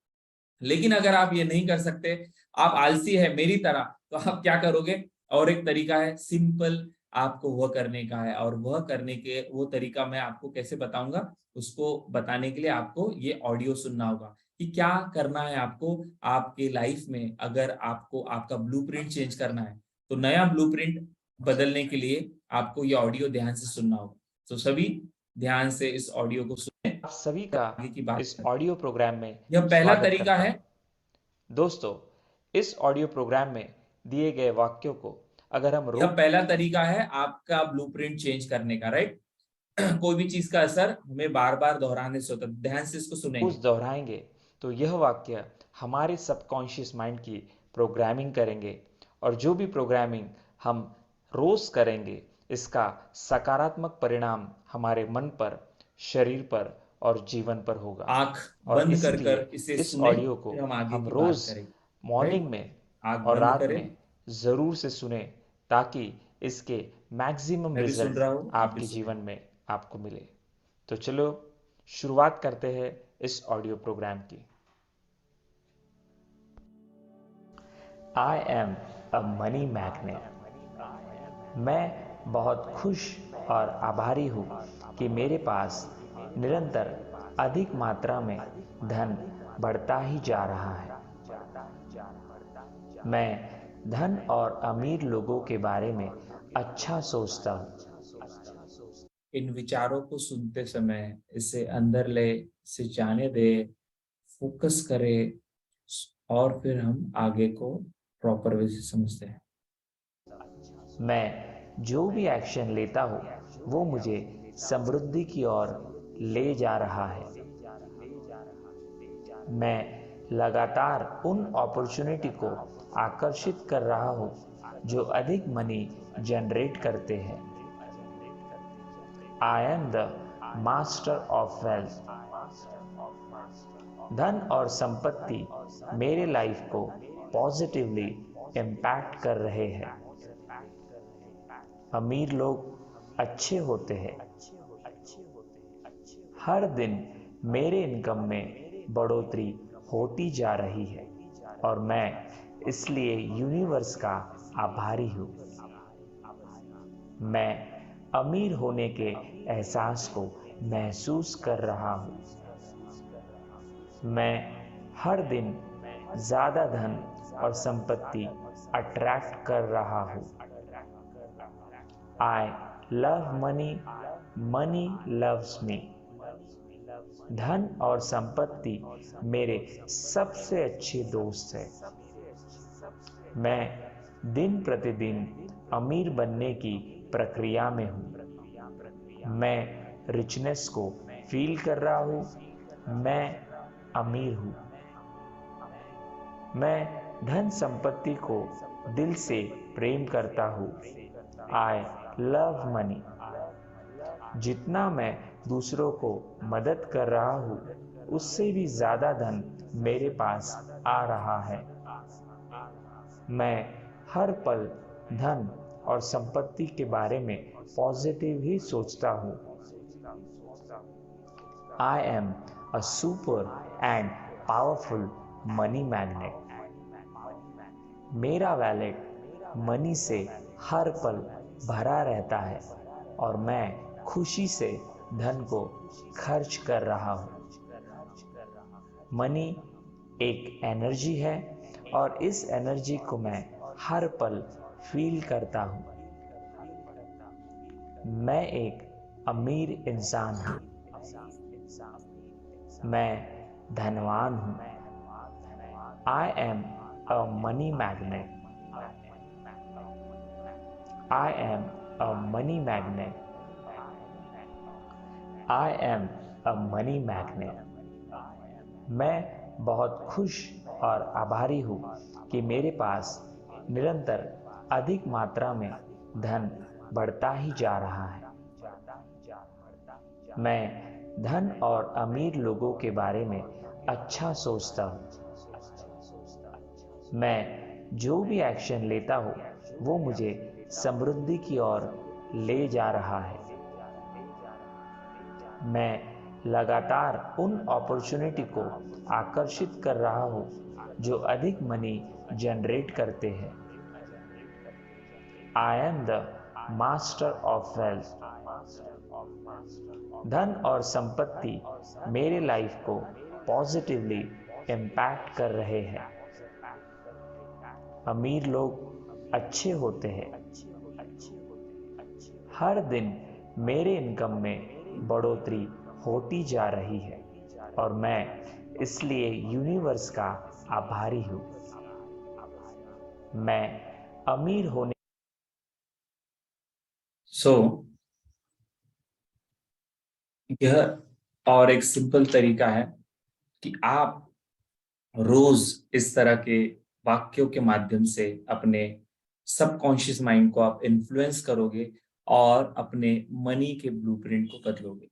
लेकिन अगर आप ये नहीं कर सकते, आप आलसी है मेरी तरह, तो आप क्या करोगे, और एक तरीका है सिंपल, आपको वह करने का है। और वह करने के वो तरीका मैं आपको कैसे बताऊंगा, उसको बताने के लिए आपको ये ऑडियो सुनना होगा कि क्या करना है आपको आपके लाइफ में। अगर आपको आपका ब्लूप्रिंट चेंज करना है, तो नया ब्लूप्रिंट बदलने के लिए आपको ये ऑडियो ध्यान से सुनना होगा। तो सभी ध्यान से इस ऑडियो को सुने, आप सभी तब का आगे की बात इस करते ऑडियो प्रोग्राम में हैं। यह पहला स्वागत तरीका करता है। हूं। दोस्तों, इस ऑडियो प्रोग्राम में दिए गए वाक्यों को अगर हम यह रोज पहला तरीका है आपका ब्लूप्रिंट चेंज करने का, राइट। कोई भी चीज का असर हमें बार बार दोहराने से होता है। ध्यान से इसको सुनेंगे। दोहराएंगे तो यह वाक्य हमारे सबकॉन्शियस माइंड की प्रोग्रामिंग करेंगे, और जो भी प्रोग्रामिंग हम रोज करेंगे इसका सकारात्मक परिणाम हमारे मन पर, शरीर पर और जीवन पर होगा। आंख और बंद कर इसीलिए कर इसे इस सुने, ऑडियो को फिर हम आगे हम की बात रोज करेंगे, मॉर्निंग राइट। में आंख और बंद रात करें। में ज़रूर से सुने, ताकि इसके मैक्सिमम मैं भी सुन रिजल्ट रहा हूँ, आप भी आपके सुने। जीवन में आपको मिले। तो चलो शुरुआत करते हैं इस ऑडियो प्रोग्राम की। I am a money magnet. मैं बहुत खुश और आभारी हूँ कि मेरे पास निरंतर अधिक मात्रा में धन बढ़ता ही जा रहा है। मैं धन और अमीर लोगों के बारे में अच्छा सोचता हूँ। इन विचारों को सुनते समय इसे अंदर ले, इसे जाने दे, फोकस करे, और फिर हम आगे को प्रॉपर वे से समझते हैं। मैं जो भी एक्शन लेता हूँ वो मुझे समृद्धि की ओर ले जा रहा है। मैं लगातार उन अपॉर्चुनिटी को आकर्षित कर रहा हूँ जो अधिक मनी जनरेट करते हैं। I am the master of wealth. धन और संपत्ति मेरे लाइफ को पॉजिटिवली इम्पैक्ट कर रहे हैं। अमीर लोग अच्छे होते हैं। हर दिन मेरे इनकम में बढ़ोतरी होती जा रही है और मैं इसलिए यूनिवर्स का आभारी हूँ। मैं अमीर होने के एहसास को महसूस कर रहा हूँ। मैं हर दिन ज़्यादा धन और संपत्ति अट्रैक्ट कर रहा हूँ। I love money, money loves me. धन और संपत्ति मेरे सबसे अच्छे दोस्त हैं। मैं दिन प्रतिदिन अमीर बनने की प्रक्रिया में हूँ। मैं रिचनेस को फील कर रहा हूँ। मैं अमीर हूँ। मैं धन संपत्ति को दिल से प्रेम करता हूँ। I love money. जितना मैं दूसरों को मदद कर रहा हूँ, उससे भी ज़्यादा धन मेरे पास आ रहा है। मैं हर पल धन और संपत्ति के बारे में पॉजिटिव ही सोचता हूँ। I am a super and powerful money magnet. मेरा वैलेट मनी से हर पल भरा रहता है और मैं खुशी से धन को खर्च कर रहा हूँ। मनी एक एनर्जी है और इस एनर्जी को मैं हर पल फील करता हूँ। मैं एक अमीर इंसान हूँ। मैं धनवान हूँ। I am a money magnet. I am a money magnet. I am a money magnet. मैं बहुत खुश और आभारी हूँ कि मेरे पास निरंतर अधिक मात्रा में धन बढ़ता ही जा रहा है। मैं धन और अमीर लोगों के बारे में अच्छा सोचता हूँ। मैं जो भी एक्शन लेता हूँ वो मुझे समृद्धि की ओर ले जा रहा है। मैं लगातार उन अपॉर्चुनिटी को आकर्षित कर रहा हूँ जो अधिक मनी जनरेट करते हैं। I am the master of wealth. धन और संपत्ति मेरे लाइफ को पॉजिटिवली इम्पैक्ट कर रहे हैं। अमीर लोग अच्छे होते हैं। हर दिन मेरे इनकम में बढ़ोतरी होती जा रही है और मैं इसलिए यूनिवर्स का आभारी हूँ। मैं अमीर होने यह और एक सिंपल तरीका है कि आप रोज इस तरह के वाक्यों के माध्यम से अपने सबकॉन्शियस माइंड को आप इन्फ्लुएंस करोगे और अपने मनी के ब्लूप्रिंट को बदलोगे।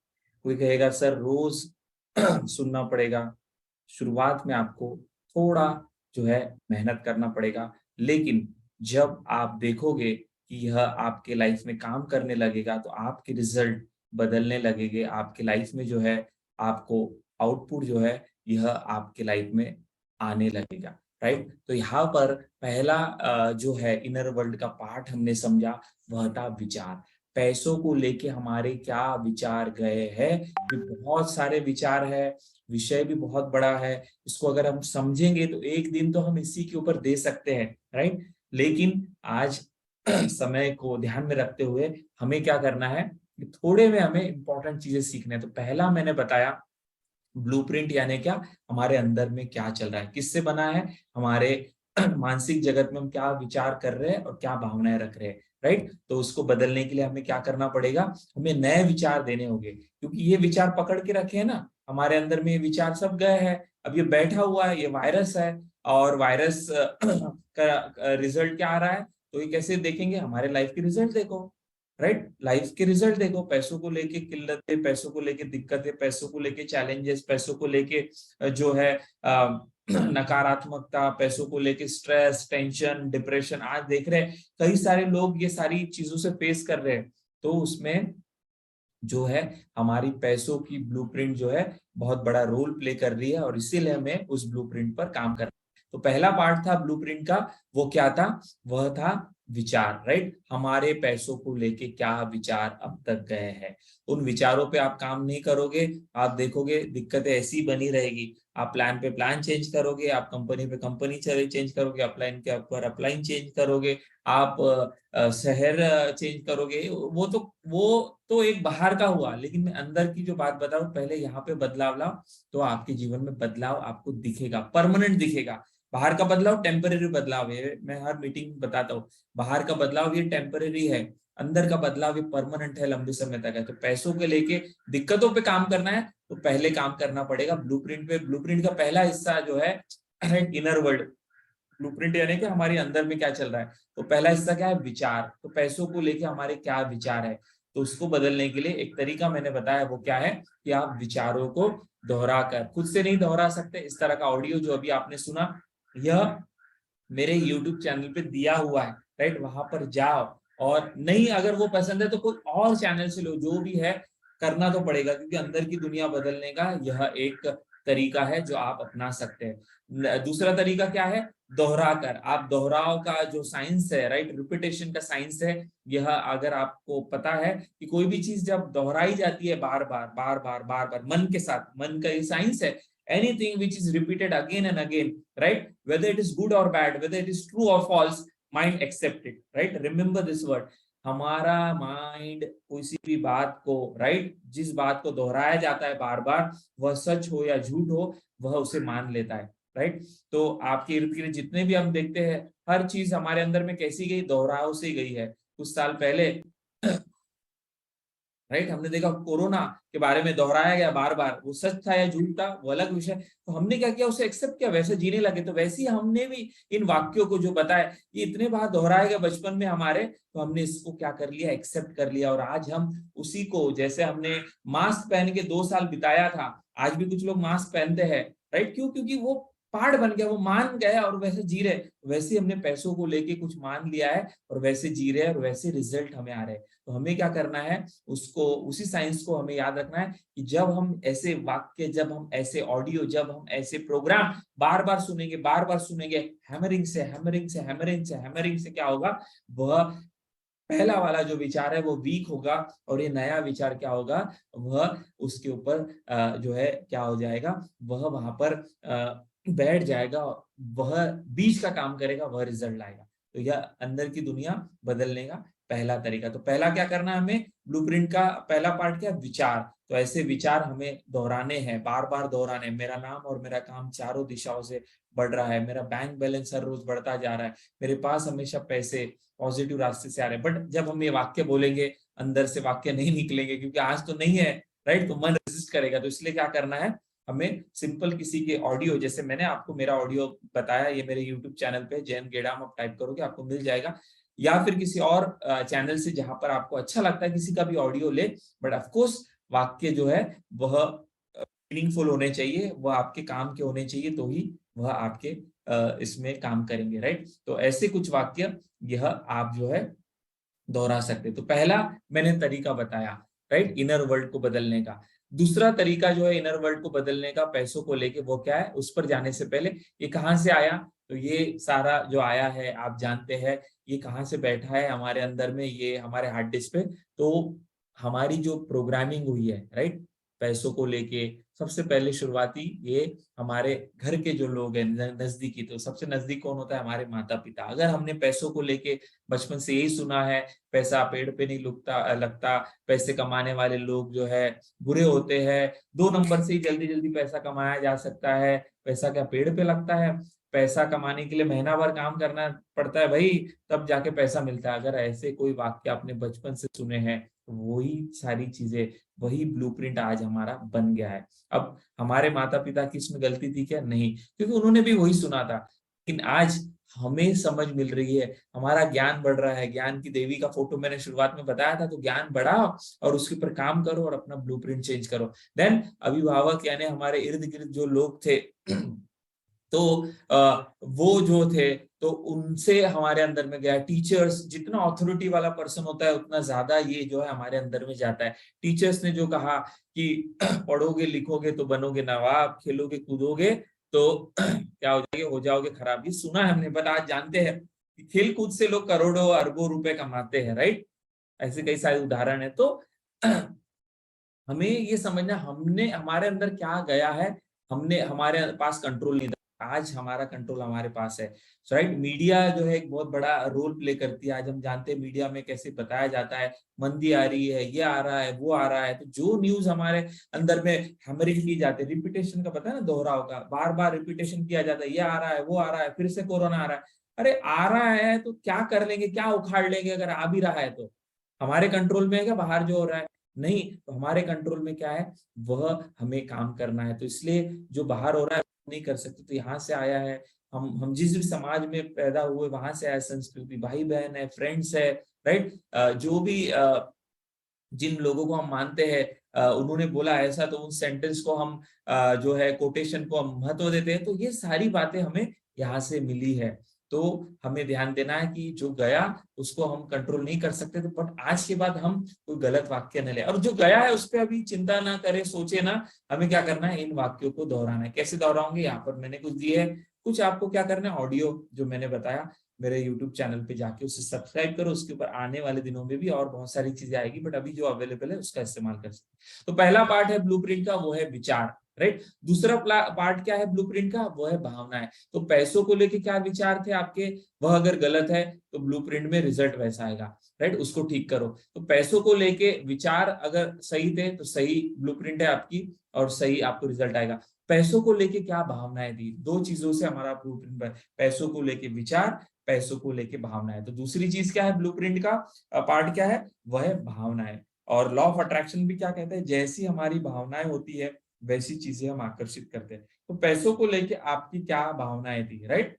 कोई कहेगा सर रोज सुनना पड़ेगा, शुरुआत में आपको थोड़ा जो है मेहनत करना पड़ेगा, लेकिन जब आप देखोगे कि यह आपके लाइफ में काम करने लगेगा तो आपके रिजल्ट बदलने लगेंगे। आपके लाइफ में जो है आपको आउटपुट जो है यह आपके लाइफ में आने लगेगा, राइट। तो यहाँ पर पहला जो है इनर वर्ल्ड का पार्ट हमने समझा, वह था विचार। पैसों को लेके हमारे क्या विचार गए हैं, ये बहुत सारे विचार है, विषय भी बहुत बड़ा है। इसको अगर हम समझेंगे तो एक दिन तो हम इसी के ऊपर दे सकते हैं, राइट। लेकिन आज समय को ध्यान में रखते हुए हमें क्या करना है, थोड़े में हमें इंपॉर्टेंट चीजें सीखने हैं। तो पहला मैंने बताया ब्लूप्रिंट, यानी क्या, हमारे अंदर में क्या चल रहा है, किससे बना है, हमारे मानसिक जगत में हम क्या विचार कर रहे हैं और क्या भावनाएं रख रहे हैं, राइट। तो उसको बदलने के लिए हमें क्या करना पड़ेगा, हमें नए विचार देने होंगे, क्योंकि ये विचार पकड़ के रखे हैं ना हमारे अंदर में, ये विचार सब गए हैं। अब ये बैठा हुआ है, ये वायरस है, और वायरस का रिजल्ट क्या आ रहा है, तो ये कैसे देखेंगे, हमारे लाइफ के रिजल्ट देखो, राइट। लाइफ के रिजल्ट देखो, पैसों को लेके किल्लतें, पैसों को लेके दिक्कतें, पैसों को लेके चैलेंजेस, पैसों को लेके जो है नकारात्मकता, पैसों को लेके स्ट्रेस, टेंशन, डिप्रेशन, आज देख रहे हैं कई सारे लोग ये सारी चीजों से फेस कर रहे हैं। तो उसमें जो है हमारी पैसों की ब्लूप्रिंट जो है बहुत बड़ा रोल प्ले कर रही है, और इसीलिए हमें उस ब्लूप्रिंट पर काम करना है। तो पहला पार्ट था ब्लूप्रिंट का, वो क्या था? वह था विचार, राइट। हमारे पैसों को लेके क्या विचार अब तक गए हैं, उन विचारों पे आप काम नहीं करोगे, आप देखोगे दिक्कतें ऐसी बनी रहेगी। आप प्लान पे प्लान चेंज करोगे, आप कंपनी पे कंपनी चेंज करोगे, अपलाइन के ऊपर अपलाइन चेंज करोगे, आप शहर चेंज करोगे। वो तो एक बाहर का हुआ, लेकिन मैं अंदर की जो बात बता रहा हूँ, पहले यहाँ पे बदलाव लाओ, तो आपके जीवन में बदलाव आपको दिखेगा, परमानेंट दिखेगा। बाहर का बदलाव टेम्परेरी बदलाव है, मैं हर मीटिंग में बताता हूँ। बाहर का बदलाव ये टेम्परेरी है, अंदर का बदलाव ये परमानेंट है, लंबे समय तक है। तो पैसों के लेके दिक्कतों पे काम करना है, तो पहले काम करना पड़ेगा ब्लूप्रिंट पे। ब्लूप्रिंट का पहला हिस्सा जो है इनर वर्ल्ड। ब्लूप्रिंट यानी कि हमारे अंदर में क्या चल रहा है। तो पहला हिस्सा क्या है? विचार। तो पैसों को लेके हमारे क्या विचार है, तो उसको बदलने के लिए एक तरीका मैंने बताया, वो क्या है कि आप विचारों को दोहरा कर, खुद से नहीं दोहरा सकते। इस तरह का ऑडियो जो अभी आपने सुना, यह मेरे YouTube चैनल पे दिया हुआ है, राइट। वहां पर जाओ, और नहीं अगर वो पसंद है तो कोई और चैनल से लो, जो भी है करना तो पड़ेगा, क्योंकि अंदर की दुनिया बदलने का यह एक तरीका है जो आप अपना सकते हैं। दूसरा तरीका क्या है? दोहरा कर। आप दोहराव का जो साइंस है, राइट, रिपीटेशन का साइंस है, यह अगर आपको पता है कि कोई भी चीज जब दोहराई जाती है बार बार बार बार बार बार, मन के साथ, मन का ये साइंस है, anything which is repeated again and again, right, whether it is good or bad, whether it is true or false, mind accept it, right, remember this word। हमारा माइंड किसी भी बात को, राइट, जिस बात को दोहराया जाता है बार बार, वह सच हो या झूठ हो, वह उसे मान लेता है, राइट। तो आपके इर्द गिर्द जितने भी हम देखते हैं, हर चीज हमारे अंदर में कैसी गई? दोहराव से गई है। कुछ साल पहले राइट, हमने देखा कोरोना के बारे में दोहराया गया बार बार, वो सच था या झूठ था वो अलग विषय। तो हमने क्या किया? उसे एक्सेप्ट किया, वैसे जीने लगे। तो वैसे ही हमने भी इन वाक्यों को जो बताया, ये इतने बार दोहराया गया बचपन में हमारे, तो हमने इसको क्या कर लिया? एक्सेप्ट कर लिया। और आज हम उसी को, जैसे हमने मास्क पहन के 2 साल बिताया था, आज भी कुछ लोग मास्क पहनते हैं, राइट। क्यों? क्योंकि वो पार्ट बन गया, वो मान गया और वैसे जी रहे। वैसे ही हमने पैसों को लेके कुछ मान लिया है और वैसे जी रहे हैं, और वैसे रिजल्ट हमें आ रहे हैं। तो हमें क्या करना है? उसको, उसी साइंस को हमें याद रखना है कि जब हम ऐसे वाक्य, जब हम ऐसे ऑडियो, जब हम ऐसे प्रोग्राम बार बार सुनेंगे, बार बार सुनेंगे, हैमरिंग से हैमरिंग से हैमरिंग से हैमरिंग से क्या होगा? वह पहला वाला जो विचार है वो वीक होगा, और ये नया विचार क्या होगा? वह उसके ऊपर जो है क्या हो जाएगा? वह वहां पर बैठ जाएगा, वह बीज का काम करेगा, वह रिजल्ट लाएगा। तो यह अंदर की दुनिया बदलने का पहला तरीका। तो पहला क्या करना है हमें? ब्लूप्रिंट का पहला पार्ट क्या? विचार। तो ऐसे विचार हमें दोहराने हैं, बार बार दोहराने। मेरा नाम और मेरा काम चारों दिशाओं से बढ़ रहा है, मेरा बैंक बैलेंस हर रोज बढ़ता जा रहा है, मेरे पास हमेशा पैसे पॉजिटिव रास्ते से आ रहे हैं। बट जब हम ये वाक्य बोलेंगे, अंदर से वाक्य नहीं निकलेंगे, क्योंकि आज तो नहीं है, राइट। तो मन रेजिस्ट करेगा। तो इसलिए क्या करना है हमें? सिंपल किसी के ऑडियो, जैसे मैंने आपको मेरा ऑडियो बताया, ये मेरे यूट्यूब चैनल पे जैन गेडाम आप टाइप करोगे आपको मिल जाएगा, या फिर किसी और चैनल से जहां पर आपको अच्छा लगता है किसी का भी ऑडियो ले। बट ऑफकोर्स वाक्य जो है वह मीनिंगफुल होने चाहिए, वह आपके काम के होने चाहिए, तो ही वह आपके इसमें काम करेंगे, राइट। तो ऐसे कुछ वाक्य यह आप जो है दोहरा सकते। तो पहला मैंने तरीका बताया, राइट, इनर वर्ल्ड को बदलने का। दूसरा तरीका जो है इनर वर्ल्ड को बदलने का पैसों को लेके, वो क्या है? उस पर जाने से पहले ये कहाँ से आया? तो ये सारा जो आया है आप जानते हैं, ये कहाँ से बैठा है हमारे अंदर में, ये हमारे हार्ड डिस्क पे। तो हमारी जो प्रोग्रामिंग हुई है, राइट, पैसों को लेके, सबसे पहले शुरुआती ये हमारे घर के जो लोग हैं नजदीकी, तो सबसे नजदीक कौन होता है? हमारे माता पिता। अगर हमने पैसों को लेके बचपन से यही सुना है, पैसा पेड़ पे नहीं लगता, पैसे कमाने वाले लोग जो है बुरे होते हैं, 2 नंबर से ही जल्दी जल्दी पैसा कमाया जा सकता है, पैसा क्या पेड़ पे लगता है, पैसा कमाने के लिए महीना भर काम करना पड़ता है भाई, तब जाके पैसा मिलता है। अगर ऐसे कोई वाक्य आपने बचपन से सुने हैं, तो वही सारी चीजें, वही ब्लूप्रिंट आज हमारा बन गया है। अब हमारे माता पिता की इसमें गलती थी क्या? नहीं, क्योंकि उन्होंने भी वही सुना था। लेकिन आज हमें समझ मिल रही है, हमारा ज्ञान बढ़ रहा है। ज्ञान की देवी का फोटो मैंने शुरुआत में बताया था, तो ज्ञान बढ़ाओ और उसके ऊपर काम करो और अपना ब्लूप्रिंट चेंज करो। देन अभिभावक यानी हमारे इर्द गिर्द जो लोग थे तो वो जो थे तो उनसे हमारे अंदर में गया। टीचर्स, जितना ऑथोरिटी वाला पर्सन होता है उतना ज्यादा ये जो है हमारे अंदर में जाता है। टीचर्स ने जो कहा कि पढ़ोगे लिखोगे तो बनोगे नवाब, खेलोगे कूदोगे तो क्या हो जाओगे खराब। ये सुना है हमने, बट आज जानते हैं कि खेल कूद से लोग करोड़ों अरबों रुपए कमाते हैं, राइट। ऐसे कई सारे उदाहरण है। तो हमें ये समझना, हमने हमारे अंदर क्या गया है, हमने हमारे पास कंट्रोल नहीं था, आज हमारा कंट्रोल हमारे पास है। राइट। मीडिया जो है एक बहुत बड़ा रोल प्ले करती है। आज हम जानते हैं मीडिया में कैसे बताया जाता है, मंदी आ रही है, ये आ रहा है, वो आ रहा है। तो जो न्यूज हमारे अंदर में हैमरिंग की जाती है, रिपीटेशन का पता है ना, दोहराव का, बार बार रिपीटेशन किया जाता है, ये आ रहा है, वो आ रहा है, फिर से कोरोना आ रहा है। अरे आ रहा है तो क्या कर लेंगे, क्या उखाड़ लेंगे अगर आ भी रहा है तो? हमारे कंट्रोल में है क्या बाहर जो हो रहा है? नहीं। तो हमारे कंट्रोल में क्या है, वह हमें काम करना है। तो इसलिए जो बाहर हो रहा है नहीं कर सकते, तो यहाँ से आया है। हम जिस भी समाज में पैदा हुए वहां से आया, संस्कृति, भाई बहन है, फ्रेंड्स है, राइट। जो भी जिन लोगों को हम मानते हैं, उन्होंने बोला ऐसा, तो उन सेंटेंस को हम जो है कोटेशन को हम महत्व देते हैं। तो ये सारी बातें हमें यहाँ से मिली है। तो हमें ध्यान देना है कि जो गया उसको हम कंट्रोल नहीं कर सकते, तो बट आज के बाद हम कोई गलत वाक्य न ले, और जो गया है उस पर अभी चिंता ना करें, सोचे ना। हमें क्या करना है, इन वाक्यों को दोहराना है। कैसे दोहराओगे, यहाँ पर मैंने कुछ दिए है। कुछ आपको क्या करना है, ऑडियो जो मैंने बताया मेरे YouTube चैनल पे जाके उसे सब्सक्राइब करो। उसके ऊपर आने वाले दिनों में भी और बहुत सारी चीजें आएगी, बट अभी जो अवेलेबल है उसका इस्तेमाल कर सकते हैं। तो पहला पार्ट है ब्लूप्रिंट का, वो है विचार, राइट। दूसरा पार्ट क्या है ब्लूप्रिंट का, वो है भावनाएं। तो पैसों को लेके क्या विचार थे आपके, वह अगर गलत है तो ब्लूप्रिंट में रिजल्ट वैसा आएगा, राइट। उसको ठीक करो। तो पैसों को लेके विचार अगर सही थे तो सही ब्लूप्रिंट है आपकी, और सही आपको रिजल्ट आएगा। पैसों को लेके क्या भावनाएं थी, दो चीजों से हमारा ब्लूप्रिंट बना। पैसों को लेके विचार, पैसों को लेके भावनाएं। तो दूसरी चीज क्या है ब्लूप्रिंट का पार्ट क्या है, वह है भावनाएं। और लॉ ऑफ अट्रैक्शन भी क्या कहता है, जैसी हमारी भावनाएं होती है वैसी चीजें हम आकर्षित करते हैं। तो पैसों को लेके आपकी क्या भावनाएं थी, राइट।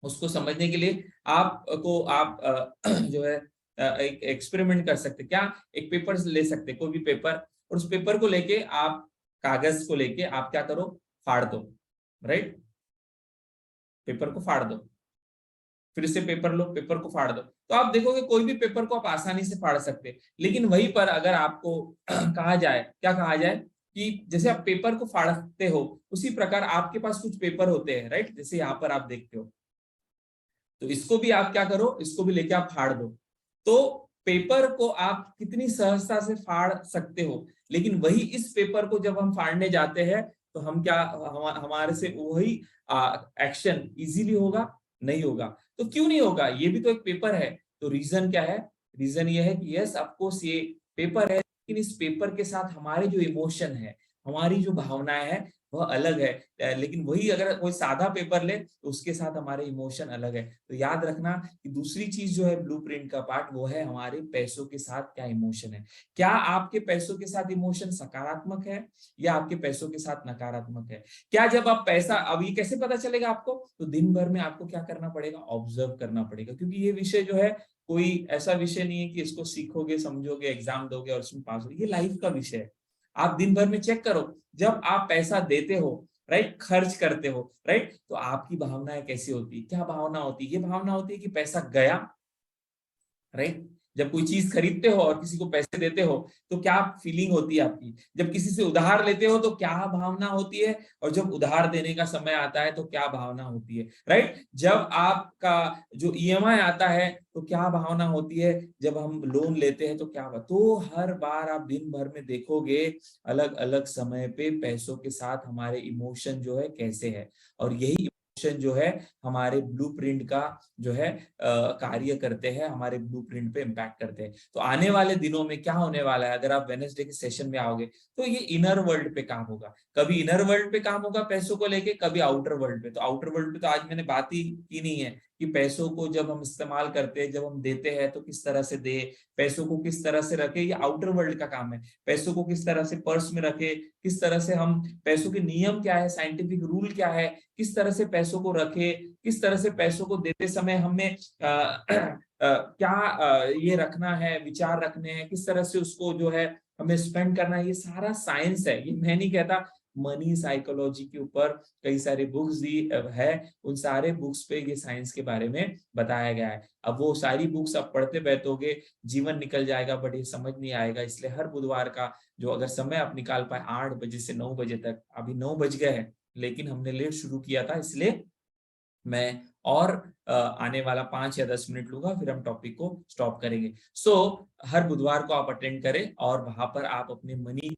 उसको समझने के लिए आपको आप जो है एक एक्सपेरिमेंट कर सकते। क्या, एक पेपर ले सकते, कोई भी पेपर, और उस पेपर को लेके आप, कागज को लेके आप क्या करो, फाड़ दो, राइट। पेपर को फाड़ दो, फिर से पेपर लो, पेपर को फाड़ दो। तो आप देखोगे कोई भी पेपर को आप आसानी से फाड़ सकते हैं। लेकिन वहीं पर अगर आपको कहा जाए, क्या कहा जाए, कि जैसे आप पेपर को फाड़ते हो उसी प्रकार आपके पास कुछ पेपर होते हैं, राइट। जैसे यहाँ पर आप देखते हो, तो इसको भी आप क्या करो, इसको भी लेके आप फाड़ दो। तो पेपर को आप कितनी सहजता से फाड़ सकते हो, लेकिन वही इस पेपर को जब हम फाड़ने जाते हैं तो हम क्या, हमारे से वही एक्शन इजीली होगा, नहीं होगा। तो क्यों नहीं होगा, ये भी तो एक पेपर है। तो रीजन क्या है, रीजन ये है कि यस ऑफकोर्स ये पेपर है, लेकिन इस पेपर के साथ हमारे जो इमोशन है, हमारी जो भावनाएं हैं वह अलग है। लेकिन वही अगर कोई सादा पेपर ले तो उसके साथ हमारे इमोशन अलग है। तो याद रखना कि दूसरी चीज जो है ब्लूप्रिंट का पार्ट, वो है हमारे पैसों के साथ क्या इमोशन है। क्या आपके पैसों के साथ इमोशन सकारात्मक है या आपके पैसों के साथ नकारात्मक है? क्या जब आप पैसा, अब ये कैसे पता चलेगा आपको, तो दिन भर में आपको क्या करना पड़ेगा, ऑब्जर्व करना पड़ेगा। क्योंकि ये विषय जो है कोई ऐसा विषय नहीं है कि इसको सीखोगे, समझोगे, एग्जाम दोगे और उसमें पास हो, ये लाइफ का विषय है। आप दिन भर में चेक करो, जब आप पैसा देते हो, राइट, खर्च करते हो, राइट, तो आपकी भावनाएं कैसी होती है, क्या भावना होती है? ये भावना होती है कि पैसा गया, राइट। जब कोई चीज खरीदते हो और किसी को पैसे देते हो तो क्या फीलिंग होती है आपकी? जब किसी से उधार लेते हो तो क्या भावना होती है? और जब उधार देने का समय आता है तो क्या भावना होती है, राइट। जब आपका जो ईएमआई आता है तो क्या भावना होती है? जब हम लोन लेते हैं तो क्या तो हर बार आप दिन भर में देखोगे अलग अलग समय पे पैसों के साथ हमारे इमोशन जो है कैसे है, और यही इमोशन जो है हमारे ब्लूप्रिंट का जो है कार्य करते हैं, हमारे ब्लूप्रिंट पे इम्पैक्ट करते हैं। तो आने वाले दिनों में क्या होने वाला है, अगर आप वेडनेसडे के सेशन में आओगे तो ये इनर वर्ल्ड पे काम होगा। कभी इनर वर्ल्ड पे काम होगा पैसों को लेके, कभी आउटर वर्ल्ड पे। तो आउटर वर्ल्ड पे तो आज मैंने बात ही की नहीं है, कि पैसों को जब हम इस्तेमाल करते हैं, जब हम देते हैं तो किस तरह से दे, पैसों को किस तरह से रखे, ये आउटर वर्ल्ड का काम है। पैसों को किस तरह से पर्स में रखे, किस तरह से हम पैसों के नियम क्या है, साइंटिफिक रूल क्या है, किस तरह से पैसों को रखे, किस तरह से पैसों को देते समय हमें क्या ये रखना है, विचार रखने हैं, किस तरह से उसको जो है हमें स्पेंड करना है, ये सारा साइंस है। ये मैं नहीं कहता, मनी साइकोलॉजी के ऊपर कई सारे बुक्स दी है, उन सारे बुक्स पे ये साइंस के बारे में बताया गया है। अब वो सारी बुक्स आप पढ़ते बैठोगे, जीवन निकल जाएगा, बट ये समझ नहीं आएगा। इसलिए हर बुधवार का जो अगर समय आप निकाल पाए 8 बजे से 9 बजे तक, अभी 9 बज गए हैं लेकिन हमने लेट शुरू किया था, इसलिए मैं और आने वाला 5 या 10 मिनट लूंगा, फिर हम टॉपिक को स्टॉप करेंगे। सो हर बुधवार को आप अटेंड करें और वहां पर आप अपने मनी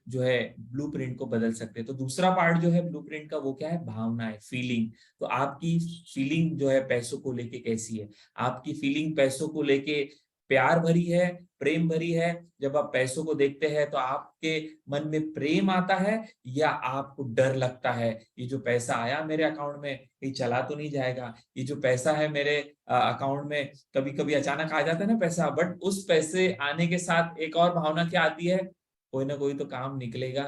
जो है ब्लूप्रिंट को बदल सकते हैं। तो दूसरा पार्ट जो है ब्लूप्रिंट का, वो क्या है, भावनाएं, फीलिंग। तो आपकी फीलिंग जो है पैसों को लेके कैसी है, आपकी फीलिंग पैसों को लेके प्यार भरी है, प्रेम भरी है? जब आप पैसों को देखते हैं तो आपके मन में प्रेम आता है या आपको डर लगता है, ये जो पैसा आया मेरे अकाउंट में ये चला तो नहीं जाएगा, ये जो पैसा है मेरे अकाउंट में, कभी कभी अचानक आ जाता है ना पैसा, बट उस पैसे आने के साथ एक और भावना क्या आती है, कोई ना कोई तो काम निकलेगा,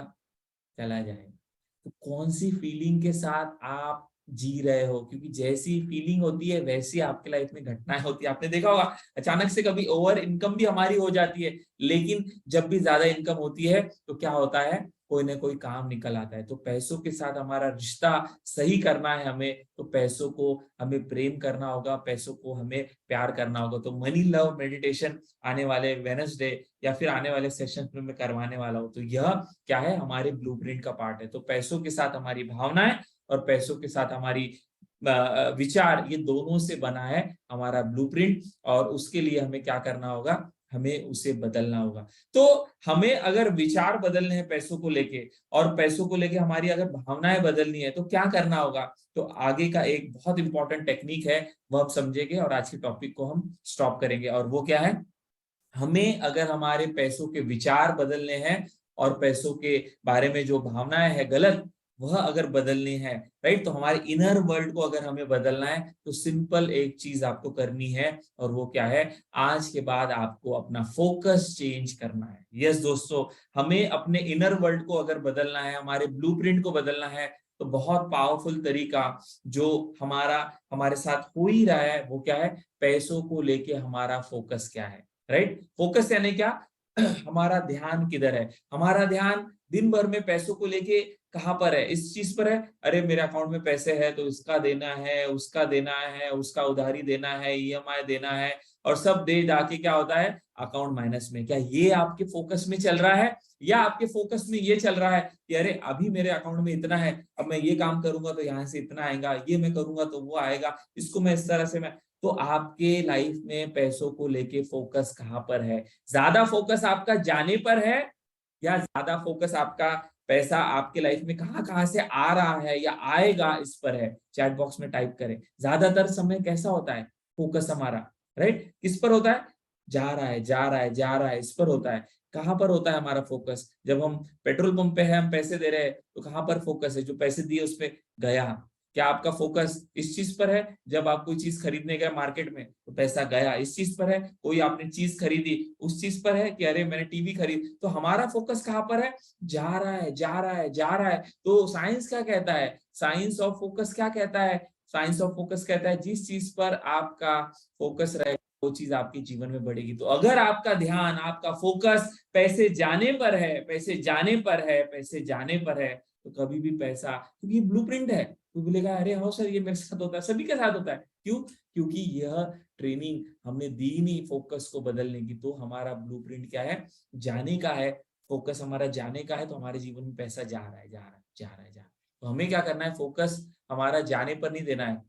चला जाएगा। तो कौन सी फीलिंग के साथ आप जी रहे हो, क्योंकि जैसी फीलिंग होती है वैसी आपके लाइफ में घटनाएं होती है। आपने देखा होगा अचानक से कभी ओवर इनकम भी हमारी हो जाती है, लेकिन जब भी ज्यादा इनकम होती है तो क्या होता है, कोई ना कोई काम निकल आता है। तो पैसों के साथ हमारा रिश्ता सही करना है हमें, तो पैसों को हमें प्रेम करना होगा, पैसों को हमें प्यार करना होगा। तो मनी लव मेडिटेशन आने वाले वेडनेसडे या फिर आने वाले सेशन में मैं करवाने वाला हूँ। तो यह क्या है, हमारे ब्लूप्रिंट का पार्ट है। तो पैसों के साथ हमारी भावनाएं और पैसों के साथ हमारी विचार, ये दोनों से बना है हमारा ब्लूप्रिंट। और उसके लिए हमें क्या करना होगा, हमें उसे बदलना होगा। तो हमें अगर विचार बदलने हैं पैसों को लेके, और पैसों को लेके हमारी अगर भावनाएं बदलनी है, तो क्या करना होगा? तो आगे का एक बहुत इंपॉर्टेंट टेक्निक है, वो आप समझेंगे और आज के टॉपिक को हम स्टॉप करेंगे। और वो क्या है, हमें अगर हमारे पैसों के विचार बदलने हैं और पैसों के बारे में जो भावनाएं है गलत, वह अगर बदलनी है, राइट, तो हमारे इनर वर्ल्ड को अगर हमें बदलना है, तो सिंपल एक चीज आपको करनी है, और वो क्या है, आज के बाद आपको अपना फोकस चेंज करना है। यस दोस्तों, हमें अपने इनर वर्ल्ड को अगर बदलना है, हमारे ब्लूप्रिंट को बदलना है, तो बहुत पावरफुल तरीका जो हमारे साथ हो ही रहा है, वो क्या है, पैसों को लेके हमारा फोकस क्या है, राइट। फोकस यानी क्या, हमारा ध्यान किधर है, हमारा ध्यान दिन भर में पैसों को लेके कहां पर है, इस चीज पर है, अरे मेरे अकाउंट में पैसे है तो इसका देना है, उसका देना है, उसका उधारी देना है, ईएमआई देना है, और सब दे जाके क्या होता है, अकाउंट माइनस में। क्या ये आपके फोकस में चल रहा है, या आपके फोकस में ये चल रहा है कि अरे अभी मेरे अकाउंट में इतना है, अब मैं ये काम करूंगा तो यहाँ से इतना आएगा, ये मैं करूंगा तो वो आएगा, इसको मैं इस तरह से मैं। तो आपके लाइफ में पैसों को लेके फोकस कहां पर है? ज्यादा फोकस आपका जाने पर है, या ज्यादा फोकस आपका पैसा आपके लाइफ में कहां कहां से आ रहा है या आएगा इस पर है? चैट बॉक्स में टाइप करें। ज्यादातर समय कैसा होता है फोकस हमारा, राइट, किस पर होता है, जा रहा है जा रहा है जा रहा है, इस पर होता है। कहां पर होता है हमारा फोकस? जब हम पेट्रोल पंप पे है, हम पैसे दे रहे हैं, तो कहां पर फोकस है, जो पैसे दिए उस पर गया। क्या आपका फोकस इस चीज पर है? जब आप कोई चीज खरीदने गए मार्केट में तो पैसा गया इस चीज पर है। कोई आपने चीज खरीदी उस चीज पर है कि अरे मैंने टीवी खरीद, तो हमारा फोकस कहां पर है, जा रहा है जा रहा है जा रहा है। तो साइंस क्या कहता है, साइंस ऑफ फोकस क्या कहता है, साइंस ऑफ फोकस कहता है जिस चीज पर आपका फोकस रहेगा वो चीज आपके जीवन में बढ़ेगी। तो अगर आपका ध्यान, आपका फोकस पैसे जाने पर है, पैसे जाने पर है, पैसे जाने पर है, तो कभी भी पैसा, क्योंकि ये ब्लूप्रिंट है, तो बोलेगा अरे हाँ सर ये मेरे साथ होता है, सभी के साथ होता है। क्यों? क्योंकि यह ट्रेनिंग हमने दी नहीं फोकस को बदलने की। तो हमारा ब्लूप्रिंट क्या है, जाने का है, फोकस हमारा जाने का है, तो हमारे जीवन में पैसा जा रहा है जा रहा है जा रहा है जा रहा है। तो हमें क्या करना है, फोकस हमारा जाने पर नहीं देना है,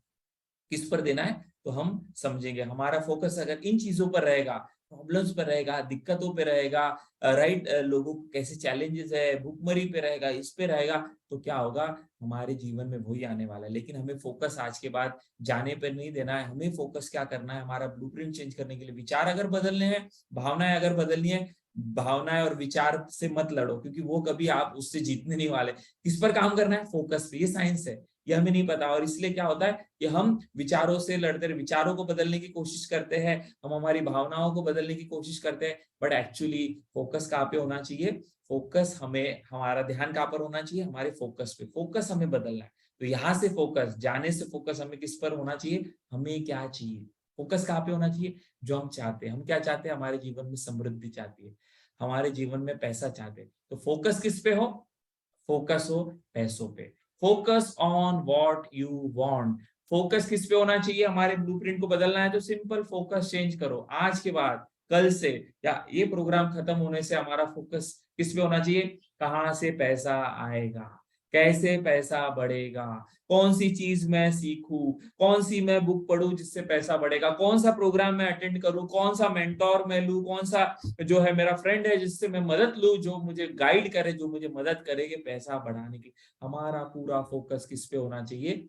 किस पर देना है, तो हम समझेंगे। हमारा फोकस अगर इन चीजों पर रहेगा, प्रॉब्लम्स पर रहेगा, दिक्कतों पे रहेगा, राइट, लोगों को कैसे चैलेंजेस है, भूखमरी पे रहेगा, इस पे रहेगा, तो क्या होगा, हमारे जीवन में वही आने वाला है। लेकिन हमें फोकस आज के बाद जाने पर नहीं देना है। हमें फोकस क्या करना है, हमारा ब्लूप्रिंट चेंज करने के लिए विचार अगर बदलने हैं, भावनाएं अगर बदलनी है, भावनाएं और विचार से मत लड़ो, क्योंकि वो कभी आप उससे जीतने नहीं वाले। किस पर काम करना है, फोकस पे। ये साइंस है, ये हमें नहीं पता। और इसलिए क्या होता है कि हम विचारों से लड़ते रहे, विचारों को बदलने की कोशिश करते हैं, हम हमारी भावनाओं को बदलने की कोशिश करते हैं, बट एक्चुअली फोकस कहाँ पे होना चाहिए? फोकस हमें, हमारा ध्यान कहाँ पर होना चाहिए? हमारे फोकस पे। फोकस हमें बदलना है। तो यहाँ से फोकस, जाने से फोकस हमें किस पर होना चाहिए? हमें क्या चाहिए? फोकस कहाँ पे होना चाहिए? जो हम चाहते हैं। हम क्या चाहते हैं? हमारे जीवन में समृद्धि चाहती है, हमारे जीवन में पैसा चाहते हैं। तो फोकस किस पे हो? फोकस हो पैसों पे। Focus on what you want. Focus किस पे होना चाहिए? हमारे ब्लूप्रिंट को बदलना है तो सिंपल फोकस चेंज करो। आज के बाद, कल से, या ये प्रोग्राम खत्म होने से हमारा फोकस किस पे होना चाहिए? कहाँ से पैसा आएगा, कैसे पैसा बढ़ेगा, कौन सी चीज मैं सीखूं, कौन सी मैं बुक पढूं जिससे पैसा बढ़ेगा, कौन सा प्रोग्राम मैं अटेंड करूं, कौन सा मेंटोर मैं लूं, कौन सा जो है मेरा फ्रेंड है जिससे मैं मदद लूं, जो मुझे गाइड करे, जो मुझे मदद करेगी पैसा बढ़ाने की। हमारा पूरा फोकस किस पे होना चाहिए?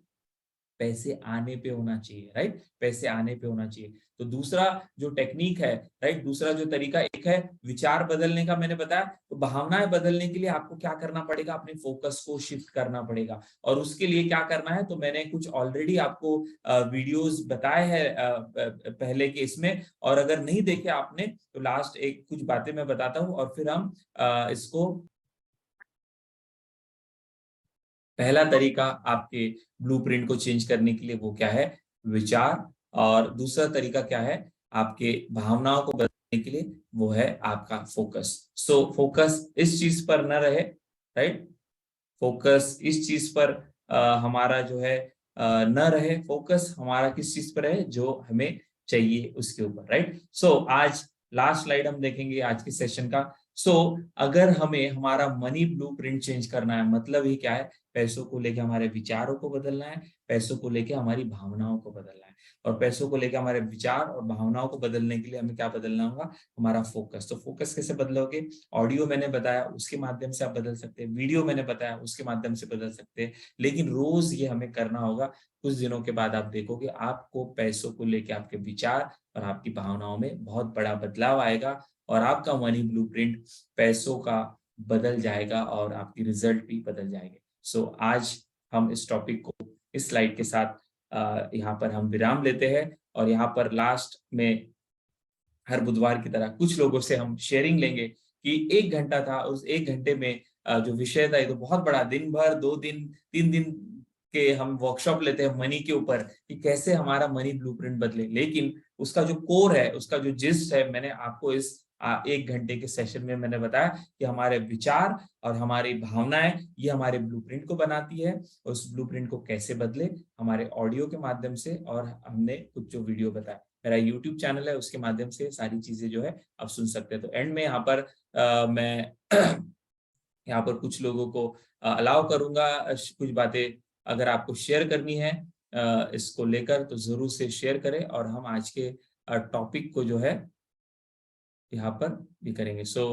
पैसे आने पे होना चाहिए, राइट? पैसे आने पे होना चाहिए। तो दूसरा जो टेक्निक है, राइट, दूसरा जो तरीका, एक है विचार बदलने का, मैंने बताया। तो भावनाएं बदलने के लिए आपको क्या करना पड़ेगा? अपने फोकस को शिफ्ट करना पड़ेगा। और उसके लिए क्या करना है? तो मैंने कुछ ऑलरेडी आपको वीडियोस बताए हैं पहले के इसमें, और अगर नहीं देखे आपने तो लास्ट एक कुछ बातें मैं बताता हूँ और फिर हम इसको, पहला तरीका आपके ब्लूप्रिंट को चेंज करने के लिए वो क्या है? विचार। और दूसरा तरीका क्या है आपके भावनाओं को बदलने के लिए? वो है आपका फोकस। सो फोकस इस चीज पर न रहे, राइट? फोकस इस चीज पर हमारा जो है न रहे। फोकस हमारा किस चीज पर है? जो हमें चाहिए उसके ऊपर, राइट? सो आज लास्ट स्लाइड हम देखेंगे आज के सेशन का। सो अगर हमें हमारा मनी ब्लूप्रिंट चेंज करना है, मतलब ही क्या है? पैसों को लेके हमारे विचारों को बदलना है, पैसों को लेके हमारी भावनाओं को बदलना है। और पैसों को लेके हमारे विचार और भावनाओं को बदलने के लिए हमें क्या बदलना होगा? हमारा फोकस। तो फोकस कैसे बदलोगे? ऑडियो मैंने बताया, उसके माध्यम से आप बदल सकते हैं, वीडियो मैंने बताया, उसके माध्यम से बदल सकते हैं, लेकिन रोज ये हमें करना होगा। कुछ दिनों के बाद आप देखोगे आपको पैसों को लेके आपके विचार और आपकी भावनाओं में बहुत बड़ा बदलाव आएगा, और आपका मनी ब्लूप्रिंट पैसों का बदल जाएगा और आपकी रिजल्ट भी बदल जाएंगे। सो आज हम इस टॉपिक को इस स्लाइड के साथ यहाँ पर हम विराम लेते हैं, और यहाँ पर लास्ट में हर बुधवार की तरह कुछ लोगों से हम शेयरिंग लेंगे कि 1 घंटा था, उस 1 घंटे में जो विषय था, ये तो बहुत बड़ा, दिन भर, 2 दिन, 3 दिन के हम वर्कशॉप लेते हैं मनी के ऊपर कि कैसे हमारा मनी ब्लूप्रिंट बदले, लेकिन उसका जो कोर है, उसका जो जिस्ट है, मैंने आपको इस 1 घंटे के सेशन में मैंने बताया कि हमारे विचार और हमारी भावनाएं ये हमारे ब्लूप्रिंट को बनाती है। और उस ब्लूप्रिंट को कैसे बदले? हमारे ऑडियो के माध्यम से, और हमने कुछ जो वीडियो बताया, मेरा YouTube चैनल है, उसके माध्यम से सारी चीजें जो है आप सुन सकते हैं। तो एंड में यहाँ पर मैं यहाँ पर कुछ लोगों को अलाउ करूंगा कुछ बातें अगर आपको शेयर करनी है इसको लेकर, तो जरूर से शेयर करें, और हम आज के टॉपिक को जो है यहाँ पर भी करेंगे। सो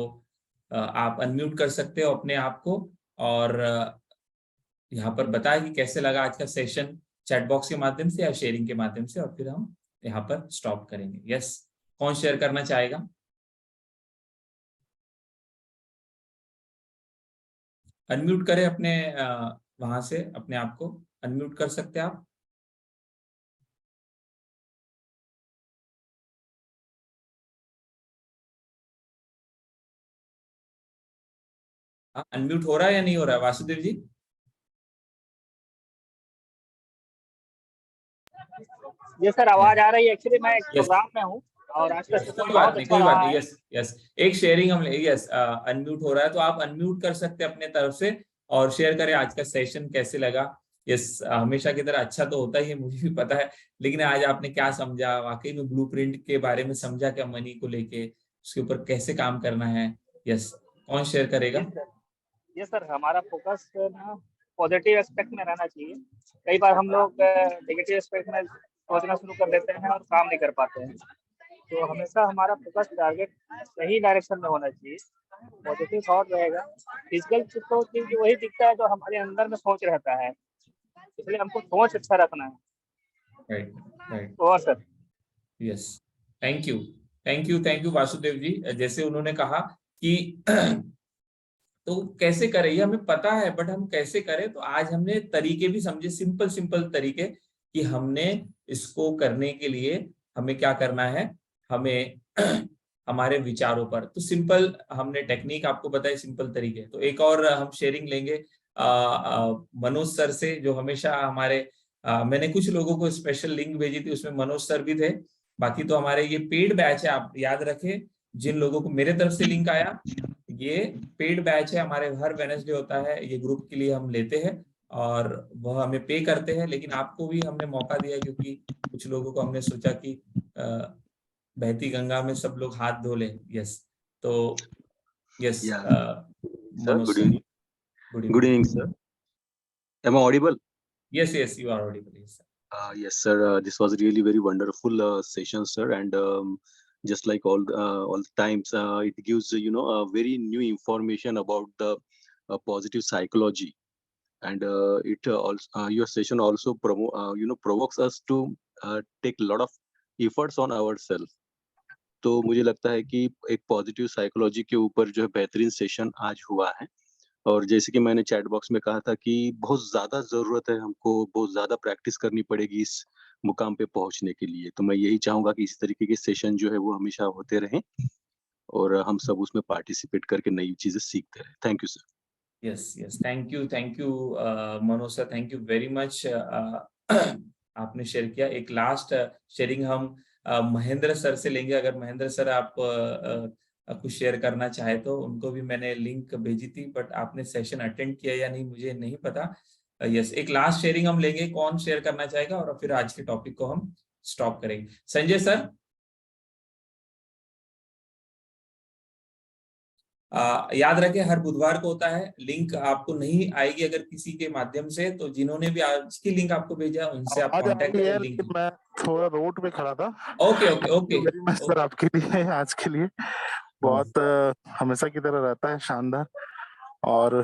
आप अनम्यूट कर सकते हो अपने आप को, और यहाँ पर बताया कि कैसे लगा आज का सेशन, चैट बॉक्स के माध्यम से या शेयरिंग के माध्यम से, और फिर हम यहाँ पर स्टॉप करेंगे। यस, कौन शेयर करना चाहेगा? अनम्यूट करें अपने वहां से अपने आप को अनम्यूट कर सकते हैं आप। अनम्यूट हो रहा है या नहीं हो रहा है वासुदेव जी? ये सर आवाज आ रही है। एक्चुअली मैं एक यस, प्रोग्राम में हूँ और आज का सेशन कोई बात बहुत नहीं, अच्छा कोई बात रहा नहीं। है। यस यस, एक शेयरिंग हम यस, अनम्यूट हो रहा है तो आप अनम्यूट कर सकते हैं अपने तरफ से और शेयर करें आज का सेशन कैसे लगा। यस, हमेशा की तरह अच्छा तो होता ही है, मुझे भी पता है, लेकिन आज आपने क्या समझा, वाकई में ब्लूप्रिंट के बारे में समझा क्या? मनी को लेके उसके ऊपर कैसे काम करना है? यस, कौन शेयर करेगा? ये सर हमारा फोकस ना पॉजिटिव एस्पेक्ट में रहना चाहिए। कई बार हम लोग नेगेटिव एस्पेक्ट में सोचना शुरू कर देते हैं और काम नहीं कर पाते हैं। तो हमेशा हमारा फोकस टारगेट सही डायरेक्शन में होना चाहिए। पॉजिटिव थॉट रहेगा। फिजिकल तो चीज वही दिखता है जो हमारे अंदर में सोच रहता है, इसलिए हमको सोच अच्छा रखना है। Right, right. तो और sir yes, thank you, thank you, thank you Vasudev ji. जैसे उन्होंने कहा कि तो कैसे करें ये हमें पता है, बट हम कैसे करें, तो आज हमने तरीके भी समझे, सिंपल सिंपल तरीके कि हमने इसको करने के लिए हमें क्या करना है, हमें हमारे विचारों पर, तो सिंपल हमने टेक्निक आपको बताई, सिंपल तरीके। तो एक और हम शेयरिंग लेंगे मनोज सर से, जो हमेशा हमारे मैंने कुछ लोगों को स्पेशल लिंक भेजी थी, उसमें मनोज सर भी थे। बाकी तो हमारे ये पेड बैच है, आप याद रखें, जिन लोगों को मेरे तरफ से लिंक आया, ये पेड बैच है हमारे, हर वेडनेसडे होता है, ये ग्रुप के लिए हम लेते हैं और वह हमें पे करते हैं, लेकिन आपको भी हमने मौका दिया क्योंकि कुछ लोगों को हमने सोचा कि बहती गंगा में सब लोग हाथ धो ले। यस, तो yes Yeah, sir. Manoj Good sir, evening. Good Good evening. evening, sir. Am I audible? Yes yes, you are audible. Yes sir. Yes, sir. This was really very wonderful session, sir. And just like all the times, it gives a very new information about the positive psychology. And it also your session also provokes us to take a lot of efforts on ourselves. तो मुझे लगता है कि एक पॉजिटिव साइकोलॉजी के ऊपर जो है बेहतरीन सेशन आज हुआ है। और जैसे कि मैंने चैट बॉक्स में कहा था कि बहुत ज़्यादा ज़रूरत है हमको, बहुत ज़्यादा प्रैक्टिस करनी पड़ेगी इस मुकाम पे पहुँचने के लिए। तो मैं यही चाहूँगा कि इस तरीके के सेशन जो है वो हमेशा होते रहें और हम सब उसमें पार्टिसिपेट करके नई चीज़ें सीखते रहें। Thank you sir. Yes yes, thank you Manoj sir, thank you very much. आपने शेयर किया। एक लास्ट शेयरिंग हम महेंद्र सर से लेंगे, अगर महेंद्र सर आप कुछ शेयर करना चाहे तो। उनको भी मैंने लिंक भेजी थी, बट आपने सेशन अटेंड किया या नहीं मुझे नहीं पता। यस, एक लास्ट शेयरिंग हम लेंगे, कौन शेयर करना चाहेगा, और फिर आज के टॉपिक को हम स्टॉप करेंगे। संजय सर, याद रखें हर बुधवार को होता है, लिंक आपको नहीं आएगी अगर किसी के माध्यम से, तो जिन्होंने भी आज की लिंक आपको भेजा उनसे आप कांटेक्ट करें, लिंक। मैं थोड़ा रोड पे खड़ा था। Okay okay okay very much sir आपके लिए, आज के लिए बहुत हमेशा की तरह रहता है शानदार। और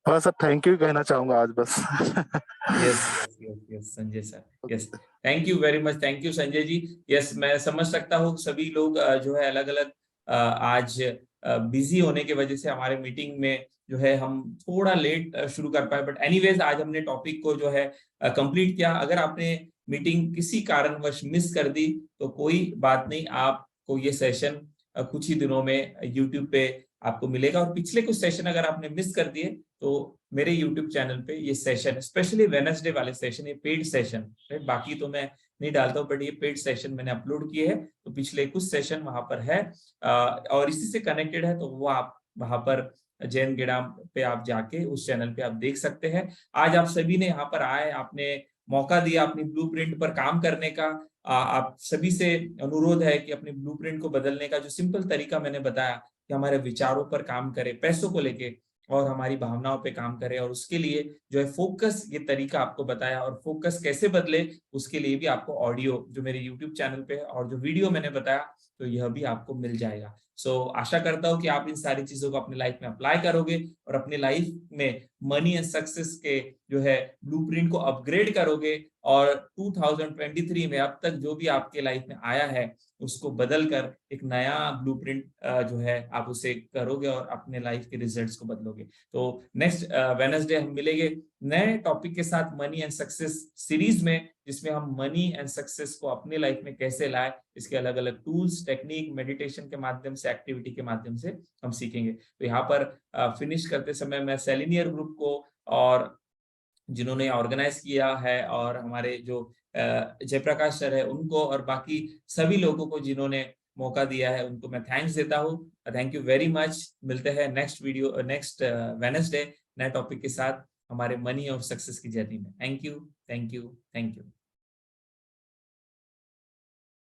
बस सर थैंक यू कहना चाहूंगा आज बस। Yes yes yes yes Sanjay sir, yes thank you very much, thank you Sanjay ji. Yes, मैं समझ सकता हूँ सभी लोग जो है अलग अलग आज बिजी होने की वजह से हमारे मीटिंग में जो है हम थोड़ा लेट शुरू कर पाए, बट एनीवेज आज हमने टॉपिक को जो है कंप्लीट किया। अगर आपने मीटिंग किसी कारणवश मिस कर दी तो कोई बात नहीं, आपको ये सेशन कुछ ही दिनों में यूट्यूब पे आपको मिलेगा। और पिछले कुछ सेशन अगर आपने मिस कर दिए तो मेरे यूट्यूब चैनल पे ये सेशन, स्पेशली वेडनेसडे वाले सेशन, ये पेड सेशन, बाकी तो मैं नहीं डालता हूँ, बट ये पेड सेशन मैंने अपलोड किए हैं, तो पिछले कुछ सेशन वहां पर है और इसी से कनेक्टेड है, तो वो आप वहां पर जैन गेड़ा पे आप जाके उस चैनल पे आप देख सकते हैं। आज आप सभी ने यहाँ पर आए, आपने मौका दिया अपनी ब्लूप्रिंट पर काम करने का। आप सभी से अनुरोध है कि अपनी ब्लूप्रिंट को बदलने का जो सिंपल तरीका मैंने बताया कि हमारे विचारों पर काम करें, पैसों को लेके, और हमारी भावनाओं पे काम करें, और उसके लिए जो है फोकस, ये तरीका आपको बताया, और फोकस कैसे बदले उसके लिए भी आपको ऑडियो जो मेरे यूट्यूब चैनल पे है और जो वीडियो मैंने बताया, तो यह भी आपको मिल जाएगा। सो आशा करता हूँ कि आप इन सारी चीजों को अपने लाइफ में अप्लाई करोगे और अपने लाइफ में मनी एंड सक्सेस के जो है ब्लूप्रिंट को अपग्रेड करोगे, और 2023 में अब तक जो भी आपके लाइफ में आया है उसको बदलकर एक नया ब्लूप्रिंट जो है आप उसे करोगे और अपने लाइफ के रिजल्ट्स को बदलोगे। तो नेक्स्ट वेडनेसडे हम मिलेंगे नए टॉपिक के साथ, मनी एंड सक्सेस सीरीज में, जिसमें हम मनी एंड सक्सेस को अपने लाइफ में कैसे लाए, इसके अलग अलग टूल्स, टेक्निक, मेडिटेशन के माध्यम से, एक्टिविटी के माध्यम से हम सीखेंगे। तो यहाँ पर फिनिश करते समय मैं सेलिनियर ग्रुप को और जिन्होंने ऑर्गेनाइज किया है, और हमारे जो जयप्रकाश सर है उनको, और बाकी सभी लोगों को जिन्होंने मौका दिया है उनको मैं थैंक्स देता हूँ। Thank you very much. मिलते हैं नेक्स्ट वीडियो, नेक्स्ट वेडनेसडे नए टॉपिक के साथ हमारे मनी और सक्सेस की जर्नी में। Thank you thank you thank you.